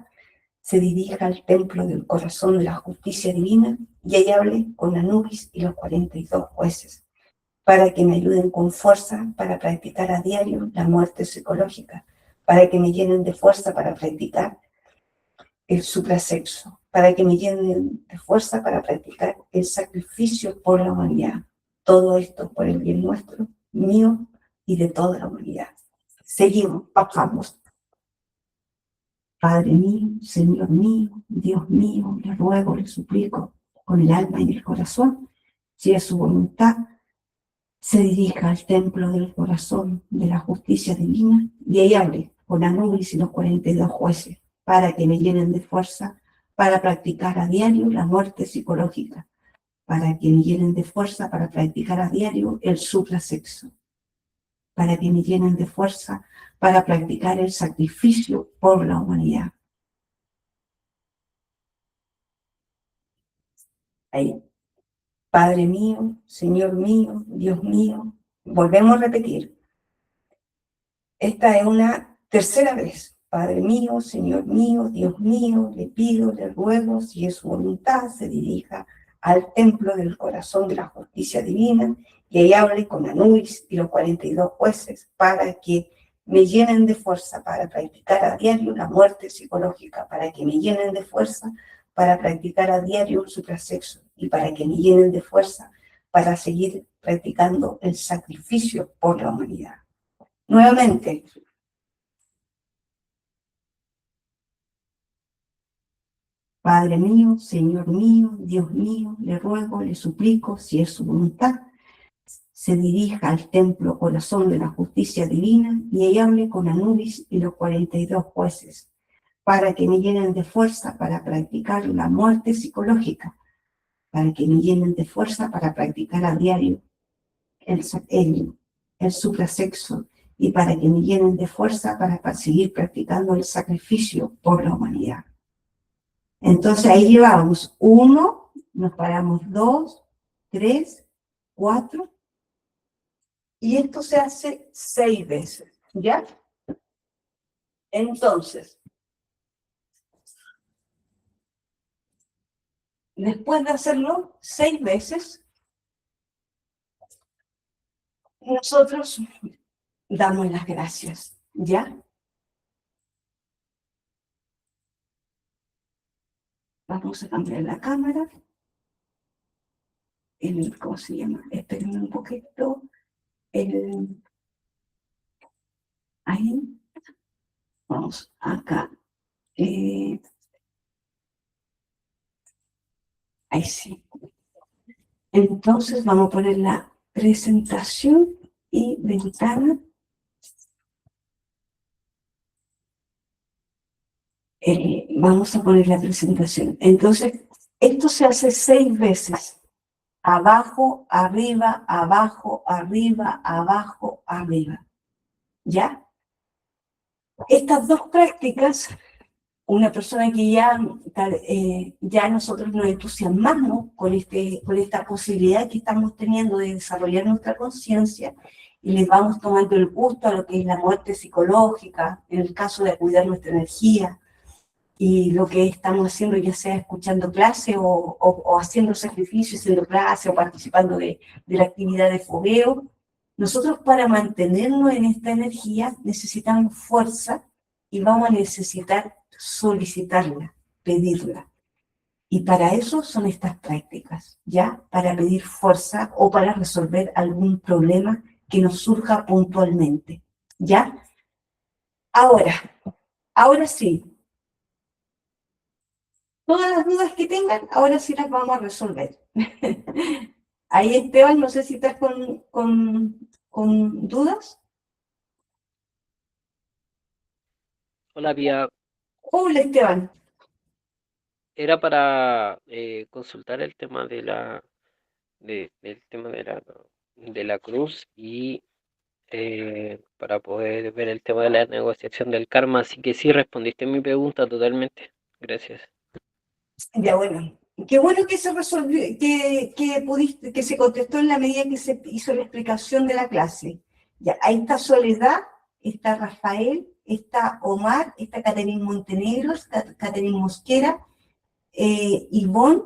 se dirija al templo del corazón de la justicia divina y ahí hable con Anubis y los 42 jueces, para que me ayuden con fuerza para practicar a diario la muerte psicológica, para que me llenen de fuerza para practicar el suprasexo, para que me llenen de fuerza para practicar el sacrificio por la humanidad. Todo esto por el bien nuestro, mío y de toda la humanidad. Seguimos, bajamos. Padre mío, Señor mío, Dios mío, le ruego, le suplico, con el alma y el corazón, si es su voluntad, se dirija al templo del corazón de la justicia divina y ahí hable con Anubis y los 42 jueces, para que me llenen de fuerza para practicar a diario la muerte psicológica, para que me llenen de fuerza para practicar a diario el suprasexo, para que me llenen de fuerza para practicar el sacrificio por la humanidad. Ahí. Padre mío, Señor mío, Dios mío, volvemos a repetir. Esta es una tercera vez. Padre mío, Señor mío, Dios mío, le pido, le ruego, si es su voluntad, se dirija al templo del corazón de la justicia divina y ahí hable con Anubis y los 42 jueces para que me llenen de fuerza para practicar a diario la muerte psicológica, para que me llenen de fuerza para practicar a diario el suprasexo y para que me llenen de fuerza para seguir practicando el sacrificio por la humanidad. Nuevamente, Padre mío, Señor mío, Dios mío, le ruego, le suplico, si es su voluntad, se dirija al templo corazón de la justicia divina y ahí hable con Anubis y los 42 jueces, para que me llenen de fuerza para practicar la muerte psicológica, para que me llenen de fuerza para practicar a diario el suprasexo y para que me llenen de fuerza para seguir practicando el sacrificio por la humanidad. Entonces ahí llevamos 1, nos paramos 2, 3, 4, y esto se hace 6 veces, ¿ya? Entonces, después de hacerlo 6 veces, nosotros damos las gracias, ¿ya? Vamos a cambiar la cámara. ¿Cómo se llama? Espérenme un poquito. Ahí. Vamos acá. Ahí sí. Entonces vamos a poner la presentación y ventana. Vamos a poner la presentación. Entonces, esto se hace 6 veces. Abajo, arriba, abajo, arriba, abajo, arriba. ¿Ya? Estas dos prácticas, una persona que ya nosotros nos entusiasmamos con esta posibilidad que estamos teniendo de desarrollar nuestra conciencia y les vamos tomando el gusto a lo que es la muerte psicológica, en el caso de cuidar nuestra energía, y lo que estamos haciendo, ya sea escuchando clase o haciendo sacrificios, haciendo clase o participando de la actividad de fogueo. Nosotros, para mantenernos en esta energía, necesitamos fuerza y vamos a necesitar solicitarla, pedirla. Y para eso son estas prácticas, ¿ya? Para pedir fuerza o para resolver algún problema que nos surja puntualmente, ¿ya? Ahora sí. Todas las dudas que tengan, ahora sí las vamos a resolver. Ahí, Esteban, no sé si estás con dudas. Hola, Pía. Hola, Esteban. Era para consultar el tema del tema de la cruz y para poder ver el tema de la negociación del karma. Así que sí, respondiste mi pregunta totalmente. Gracias. Ya, bueno. Qué bueno que se resolvió, que se contestó en la medida que se hizo la explicación de la clase. Ya, ahí está Soledad, está Rafael, está Omar, está Caterín Montenegro, está Caterín Mosquera, Ivonne,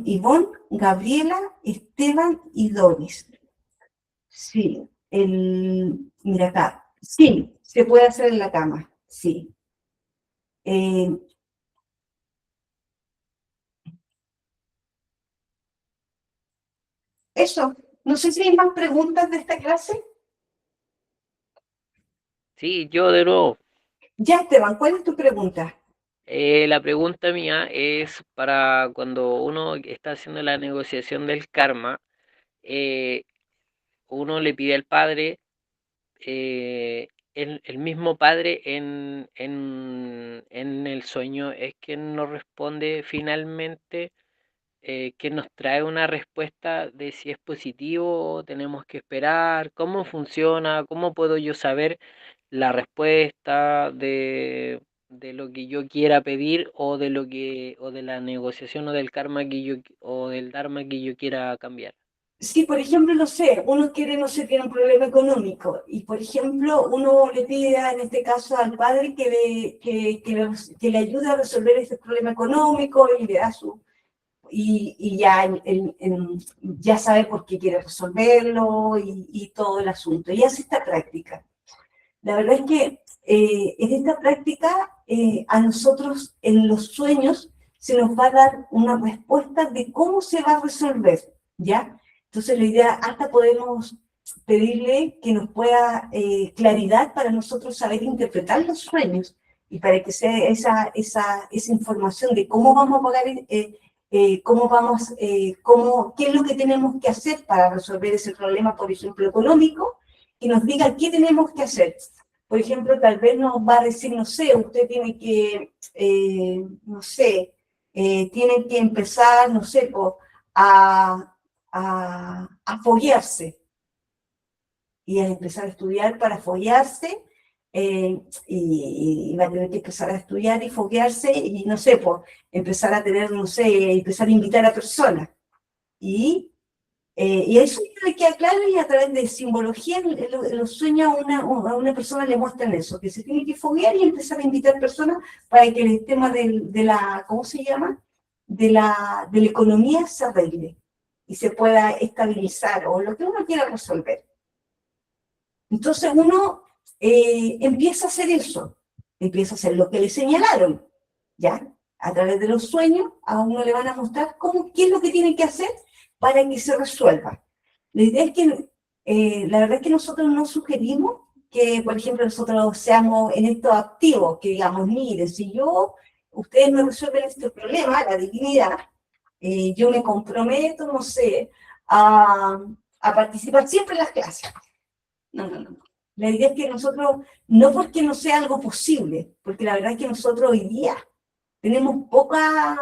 Ivonne, Gabriela, Esteban y Doris. Sí, mira acá. Sí, se puede hacer en la cama, sí. Eso, no sé si hay más preguntas de esta clase. Sí, yo de nuevo. Ya, Esteban, ¿cuál es tu pregunta? La pregunta mía es para cuando uno está haciendo la negociación del karma, uno le pide al padre, el mismo padre en el sueño es quien nos responde finalmente, que nos trae una respuesta de si es positivo o tenemos que esperar, cómo funciona, cómo puedo yo saber la respuesta de lo que yo quiera pedir o o de la negociación o del karma o del dharma que yo quiera cambiar. Sí, por ejemplo, no sé, uno quiere, no sé, tiene un problema económico y, por ejemplo, uno le pide, en este caso, al padre que le ayude a resolver ese problema económico y le da y ya, ya sabe por qué quiere resolverlo y todo el asunto. Y hace esta práctica. La verdad es que en esta práctica a nosotros en los sueños se nos va a dar una respuesta de cómo se va a resolver, ¿ya? Entonces la idea, hasta podemos pedirle que nos pueda claridad para nosotros saber interpretar los sueños y para que sea esa información de cómo vamos a pagar, qué es lo que tenemos que hacer para resolver ese problema, por ejemplo, económico, y nos diga qué tenemos que hacer. Por ejemplo, tal vez nos va a decir, no sé, usted tiene que, no sé, tiene que empezar, no sé, a foguearse y a empezar a estudiar para foguearse, y va a tener que empezar a estudiar y foguearse y, no sé, pues, empezar a tener, no sé, empezar a invitar a personas. Y eso le queda claro y a través de simbología en los sueños a una persona le muestran eso, que se tiene que foguear y empezar a invitar personas para que el tema de la, ¿cómo se llama? de la economía se arregle y se pueda estabilizar o lo que uno quiera resolver. Entonces uno empieza a hacer eso, empieza a hacer lo que le señalaron, ¿ya? A través de los sueños a uno le van a mostrar qué es lo que tiene que hacer para que se resuelva. La idea es que, la verdad es que nosotros no sugerimos que, por ejemplo, nosotros seamos en esto activos, que digamos, miren, si ustedes me resuelven este problema, la divinidad, yo me comprometo, no sé, a participar siempre en las clases. No, no, no. La idea es que nosotros, no porque no sea algo posible, porque la verdad es que nosotros hoy día tenemos pocas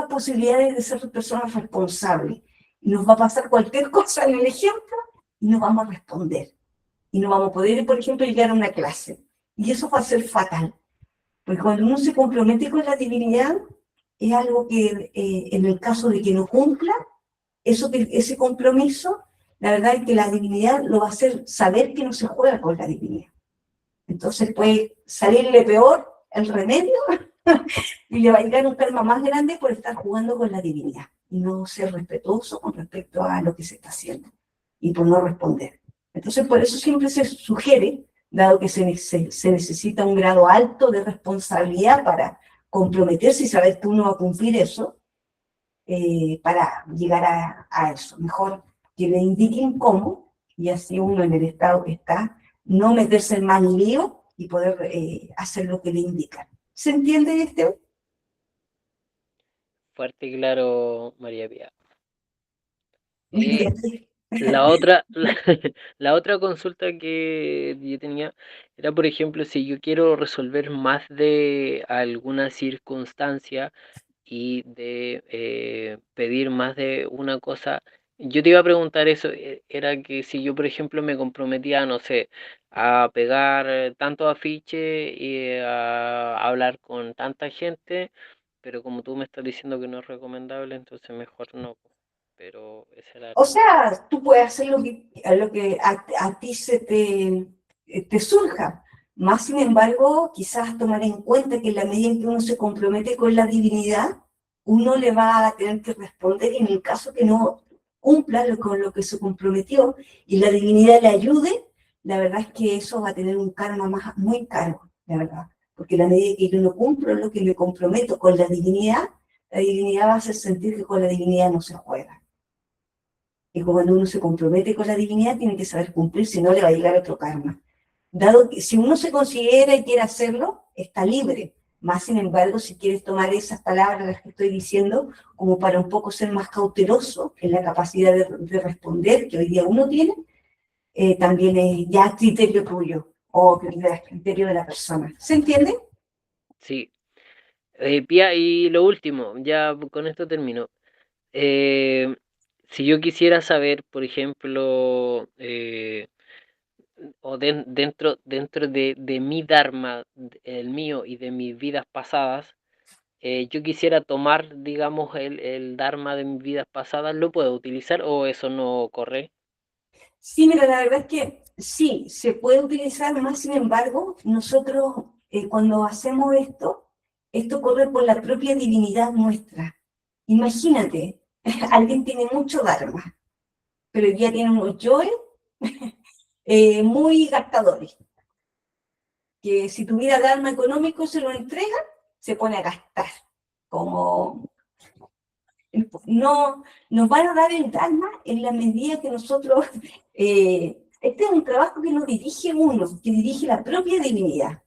posibilidades de ser personas responsables. Y nos va a pasar cualquier cosa en el ejemplo y no vamos a responder. Y no vamos a poder, por ejemplo, llegar a una clase. Y eso va a ser fatal. Porque cuando uno se compromete con la divinidad, es algo que en el caso de que no cumpla, ese compromiso, la verdad es que la divinidad lo va a hacer saber que no se juega con la divinidad. Entonces puede salirle peor el remedio y le va a llegar un karma más grande por estar jugando con la divinidad y no ser respetuoso con respecto a lo que se está haciendo y por no responder. Entonces por eso siempre se sugiere, dado que se necesita un grado alto de responsabilidad para comprometerse y saber que uno va a cumplir eso, para llegar a eso. Mejor que le indiquen cómo, y así uno en el estado que está, no meterse en más lío y poder hacer lo que le indican. ¿Se entiende este? Fuerte y claro, María Pía. La otra, la otra consulta que yo tenía era, por ejemplo, si yo quiero resolver más de alguna circunstancia y de pedir más de una cosa, yo te iba a preguntar eso, era que si yo, por ejemplo, me comprometía, no sé, a pegar tantos afiches y a hablar con tanta gente, pero como tú me estás diciendo que no es recomendable, entonces mejor no. Pero esa era... O sea, tú puedes hacer lo que a ti te surja. Más sin embargo, quizás tomar en cuenta que en la medida en que uno se compromete con la divinidad, uno le va a tener que responder y en el caso que no cumpla con lo que se comprometió y la divinidad le ayude, la verdad es que eso va a tener un karma muy caro, la verdad. Porque en la medida que yo no cumplo lo que me comprometo con la divinidad va a hacer sentir que con la divinidad no se juega. Y cuando uno se compromete con la divinidad, tiene que saber cumplir, si no le va a llegar otro karma. Dado que si uno se considera y quiere hacerlo, está libre. Más sin embargo, si quieres tomar esas palabras las que estoy diciendo, como para un poco ser más cauteloso en la capacidad de responder que hoy día uno tiene, también es ya criterio tuyo o criterio de la persona. ¿Se entiende? Sí. Pía, y lo último, ya con esto termino. Eh, si yo quisiera saber, por ejemplo, dentro de mi Dharma, el mío y de mis vidas pasadas, yo quisiera tomar, digamos, el Dharma de mis vidas pasadas, ¿lo puedo utilizar o eso no ocurre? Sí, mira, la verdad es que sí, se puede utilizar más, sin embargo, nosotros cuando hacemos esto corre por la propia divinidad nuestra. Imagínate, alguien tiene mucho Dharma, pero ya tiene unos yoes muy gastadores, que si tuviera Dharma económico se lo entrega, se pone a gastar, como no nos van a dar el Dharma en la medida que nosotros, este es un trabajo que no dirige uno, que dirige la propia divinidad.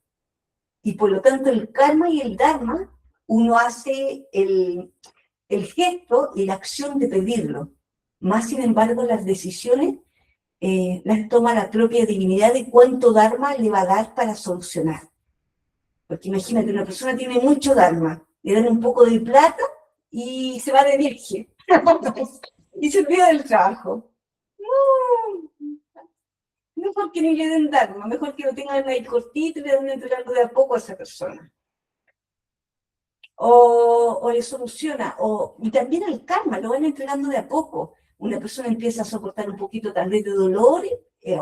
Y por lo tanto el karma y el Dharma, uno hace el gesto y la acción de pedirlo. Más sin embargo, las decisiones las toma la propia divinidad de cuánto Dharma le va a dar para solucionar. Porque imagínate, una persona tiene mucho Dharma, le dan un poco de plata y se va de viaje. Y se olvida del trabajo. No, mejor que ni le den Dharma, mejor que lo tengan ahí cortito y le den entregando de a poco a esa persona. O le soluciona, y también el karma, lo van entregando de a poco. Una persona empieza a soportar un poquito tal vez de dolor,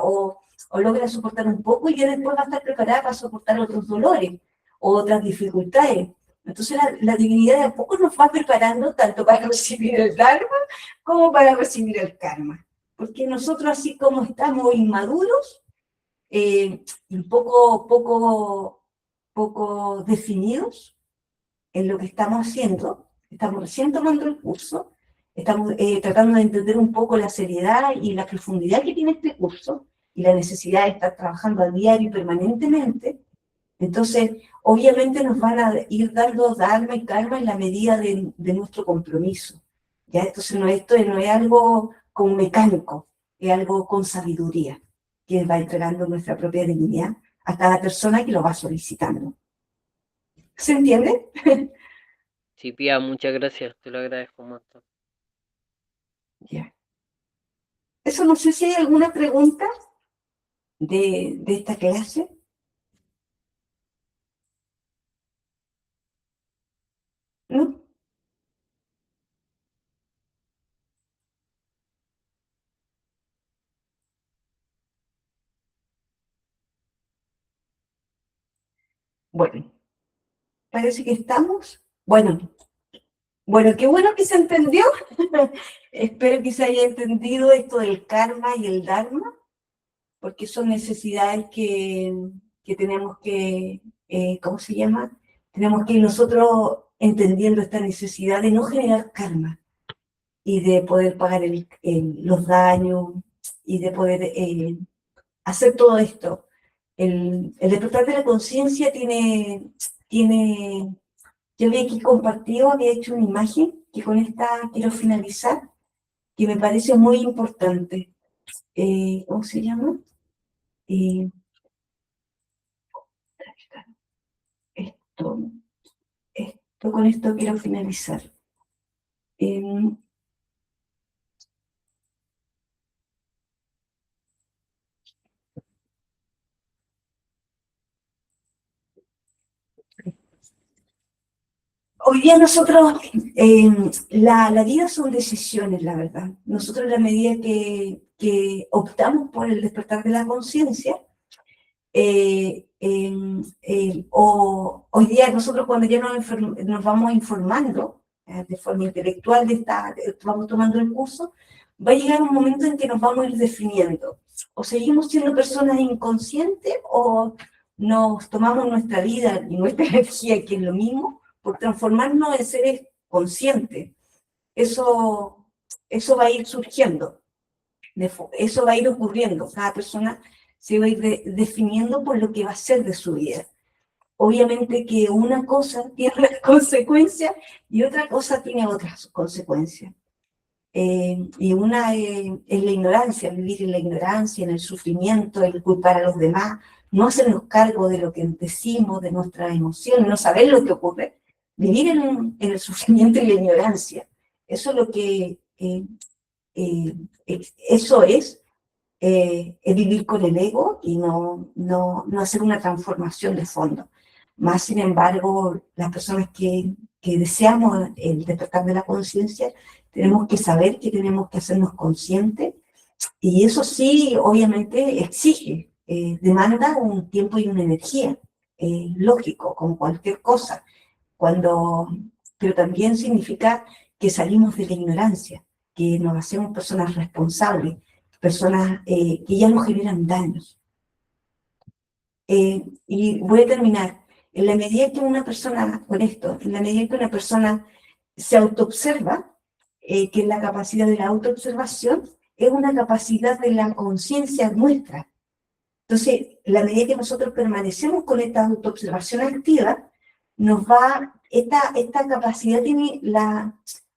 o logra soportar un poco y ya después va a estar preparada para soportar otros dolores o otras dificultades. Entonces la divinidad de a poco nos va preparando tanto para recibir el Dharma como para recibir el karma. Porque nosotros, así como estamos inmaduros, y poco definidos en lo que estamos haciendo, estamos recién tomando el curso, estamos tratando de entender un poco la seriedad y la profundidad que tiene este curso y la necesidad de estar trabajando a diario y permanentemente. Entonces, obviamente nos van a ir dando dharma y karma en la medida de nuestro compromiso. ¿Ya? Entonces, esto no es algo como mecánico, es algo con sabiduría, que va entregando nuestra propia divinidad a cada persona que lo va solicitando. ¿Se entiende? Sí, Pía, muchas gracias, te lo agradezco un montón. Ya. Eso, no sé si hay alguna pregunta de esta clase. ¿No? Bueno, parece que estamos. Bueno, qué bueno que se entendió. Espero que se haya entendido esto del karma y el dharma, porque son necesidades que tenemos que, ¿cómo se llama? Tenemos que ir nosotros entendiendo esta necesidad de no generar karma y de poder pagar los daños y de poder hacer todo esto. El despertar de la conciencia tiene, yo había aquí compartido, había hecho una imagen que con esta quiero finalizar, que me parece muy importante. ¿Cómo se llama? Eh, esto, con esto quiero finalizar. Eh, Hoy día nosotros, la vida son decisiones, la verdad. Nosotros en la medida que optamos por el despertar de la conciencia, o hoy día nosotros cuando ya nos vamos informando de forma intelectual, vamos tomando el curso, va a llegar un momento en que nos vamos a ir definiendo. O seguimos siendo personas inconscientes o nos tomamos nuestra vida y nuestra energía, que es lo mismo, por transformarnos en seres conscientes. Eso, eso va a ir surgiendo, eso va a ir ocurriendo. Cada persona se va a ir definiendo por lo que va a ser de su vida. Obviamente que una cosa tiene una consecuencia y otra cosa tiene otras consecuencias. Y una es la ignorancia, vivir en la ignorancia, en el sufrimiento, el culpar a los demás, no hacernos cargo de lo que decimos, de nuestras emociones, no saber lo que ocurre, vivir en el sufrimiento y la ignorancia. Eso es lo que, eso es vivir con el ego y no hacer una transformación de fondo. Más sin embargo, las personas que deseamos el despertar de la conciencia, tenemos que saber que tenemos que hacernos conscientes y eso sí, obviamente, exige, demanda un tiempo y una energía, lógico, como cualquier cosa, pero también significa que salimos de la ignorancia, que nos hacemos personas responsables, personas que ya no generan daños. Y voy a terminar. En la medida que una persona, con esto, en la medida que una persona se autoobserva, que es la capacidad de la autoobservación, es una capacidad de la conciencia nuestra. Entonces, la medida que nosotros permanecemos con esta autoobservación activa, esta capacidad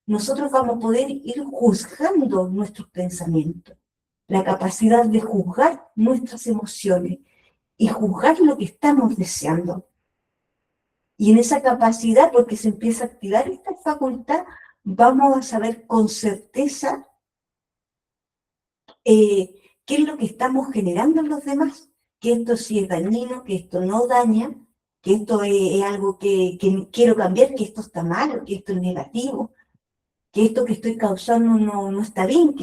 nosotros vamos a poder ir juzgando nuestros pensamientos, la capacidad de juzgar nuestras emociones y juzgar lo que estamos deseando. Y en esa capacidad, porque se empieza a activar esta facultad, vamos a saber con certeza qué es lo que estamos generando en los demás, que esto sí es dañino, que esto no daña, que esto es algo que quiero cambiar, que esto está mal, que esto es negativo, que esto que estoy causando no está bien.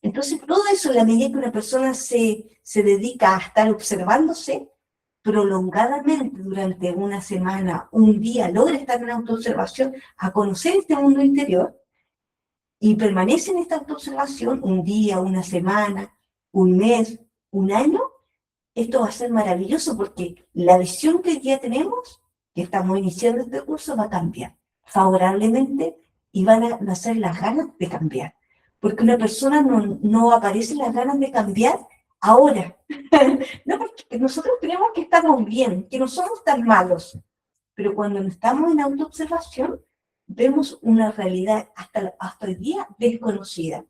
Entonces todo eso, en la medida que una persona se dedica a estar observándose, prolongadamente durante una semana, un día, logra estar en autoobservación, a conocer este mundo interior, y permanece en esta autoobservación un día, una semana, un mes, un año, esto va a ser maravilloso porque la visión que hoy día tenemos, que estamos iniciando este curso, va a cambiar favorablemente y van a nacer las ganas de cambiar. Porque una persona no aparece las ganas de cambiar ahora. No, porque nosotros creemos que estamos bien, que no somos tan malos. Pero cuando estamos en autoobservación, vemos una realidad hasta hoy día desconocida.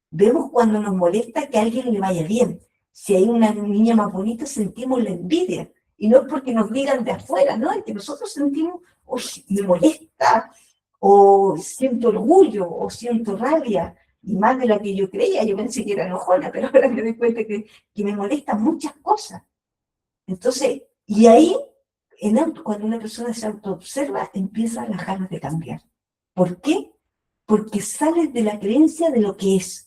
Vemos cuando nos molesta que a alguien le vaya bien. Si hay una niña más bonita, sentimos la envidia. Y no es porque nos digan de afuera, ¿no? Es que nosotros sentimos, oh, me molesta, o siento orgullo, o siento rabia, y más de la que yo creía. Yo pensé que era enojona, pero ahora me doy cuenta que me molestan muchas cosas. Entonces, y ahí, cuando una persona se autoobserva, empiezan las ganas de cambiar. ¿Por qué? Porque sales de la creencia de lo que es.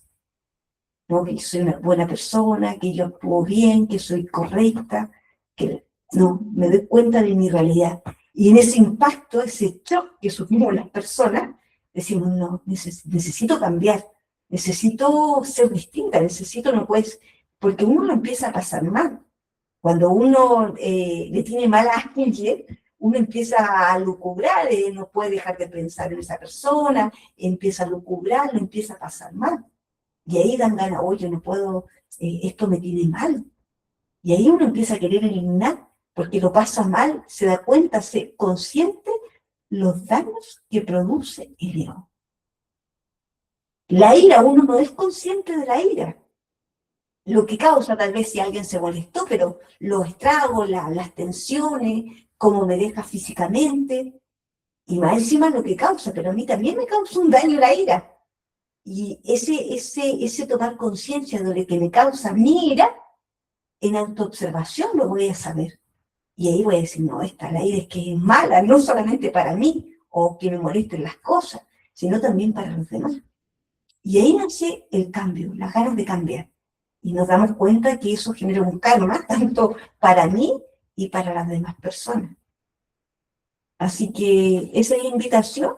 ¿No? Que soy una buena persona, que yo actúo bien, que soy correcta, que no, me doy cuenta de mi realidad. Y en ese impacto, ese shock que sufrimos las personas, decimos, no, necesito cambiar, necesito ser distinta, necesito, no puedes, porque uno lo empieza a pasar mal. Cuando uno le tiene mal a alguien, uno empieza a lucubrar, no puede dejar de pensar en esa persona, empieza a lucubrar, lo empieza a pasar mal. Y ahí dan ganas, oye, no puedo, esto me tiene mal. Y ahí uno empieza a querer eliminar, porque lo pasa mal, se da cuenta, se consciente los daños que produce el ego. La ira, uno no es consciente de la ira. Lo que causa tal vez si alguien se molestó, pero los estragos, las tensiones, cómo me deja físicamente, y más encima lo que causa, pero a mí también me causa un daño la ira. Y ese tomar conciencia de lo que me causa mi ira, en autoobservación lo voy a saber. Y ahí voy a decir, no, esta la ira es que es mala, no solamente para mí, o que me molesten las cosas, sino también para los demás. Y ahí nace el cambio, las ganas de cambiar. Y nos damos cuenta que eso genera un karma, tanto para mí y para las demás personas. Así que esa es la invitación.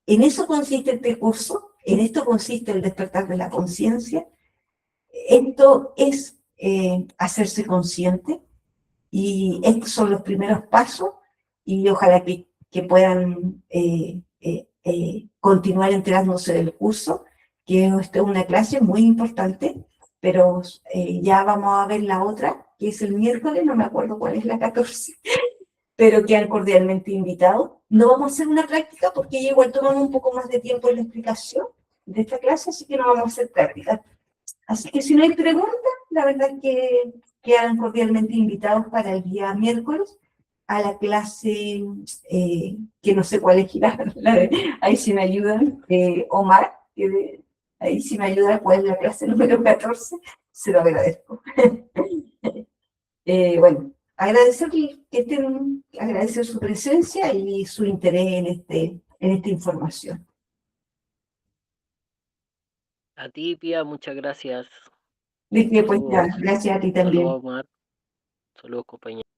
En eso consiste este curso, en esto consiste el despertar de la conciencia. Esto es hacerse consciente y estos son los primeros pasos y ojalá que puedan continuar enterándose del curso, que esta es una clase muy importante, pero ya vamos a ver la otra, que es el miércoles, no me acuerdo cuál es la 14, pero quedan cordialmente invitados. No vamos a hacer una práctica porque igual tomamos un poco más de tiempo en la explicación de esta clase, así que no vamos a hacer práctica. Así que si no hay preguntas, la verdad que quedan cordialmente invitados para el día miércoles a la clase, que no sé cuál es, ahí sí me ayudan, Omar, ahí sí me ayuda cuál es la clase número 14, se lo agradezco. Bueno, agradecer agradecer su presencia y su interés en esta información. A ti, Pía, muchas gracias. Dije, pues ya, Saludos, gracias a ti saludos, también. Omar. Saludos, compañero.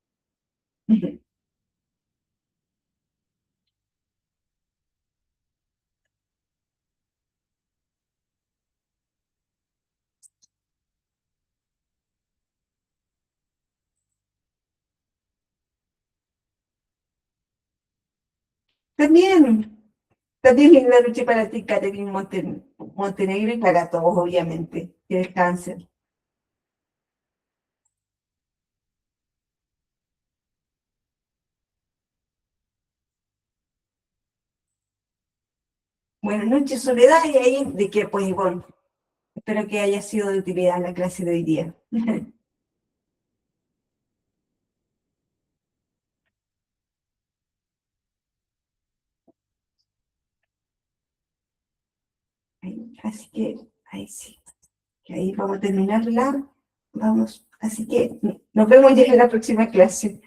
También. También linda noche para ti, Catherine Montenegro, y para todos, obviamente. Que descansen. Buenas noches, Soledad, y ahí de que, pues, bueno, espero que haya sido de utilidad la clase de hoy día. Así que, ahí sí, que ahí vamos a terminarla. Vamos, así que nos vemos ya en la próxima clase.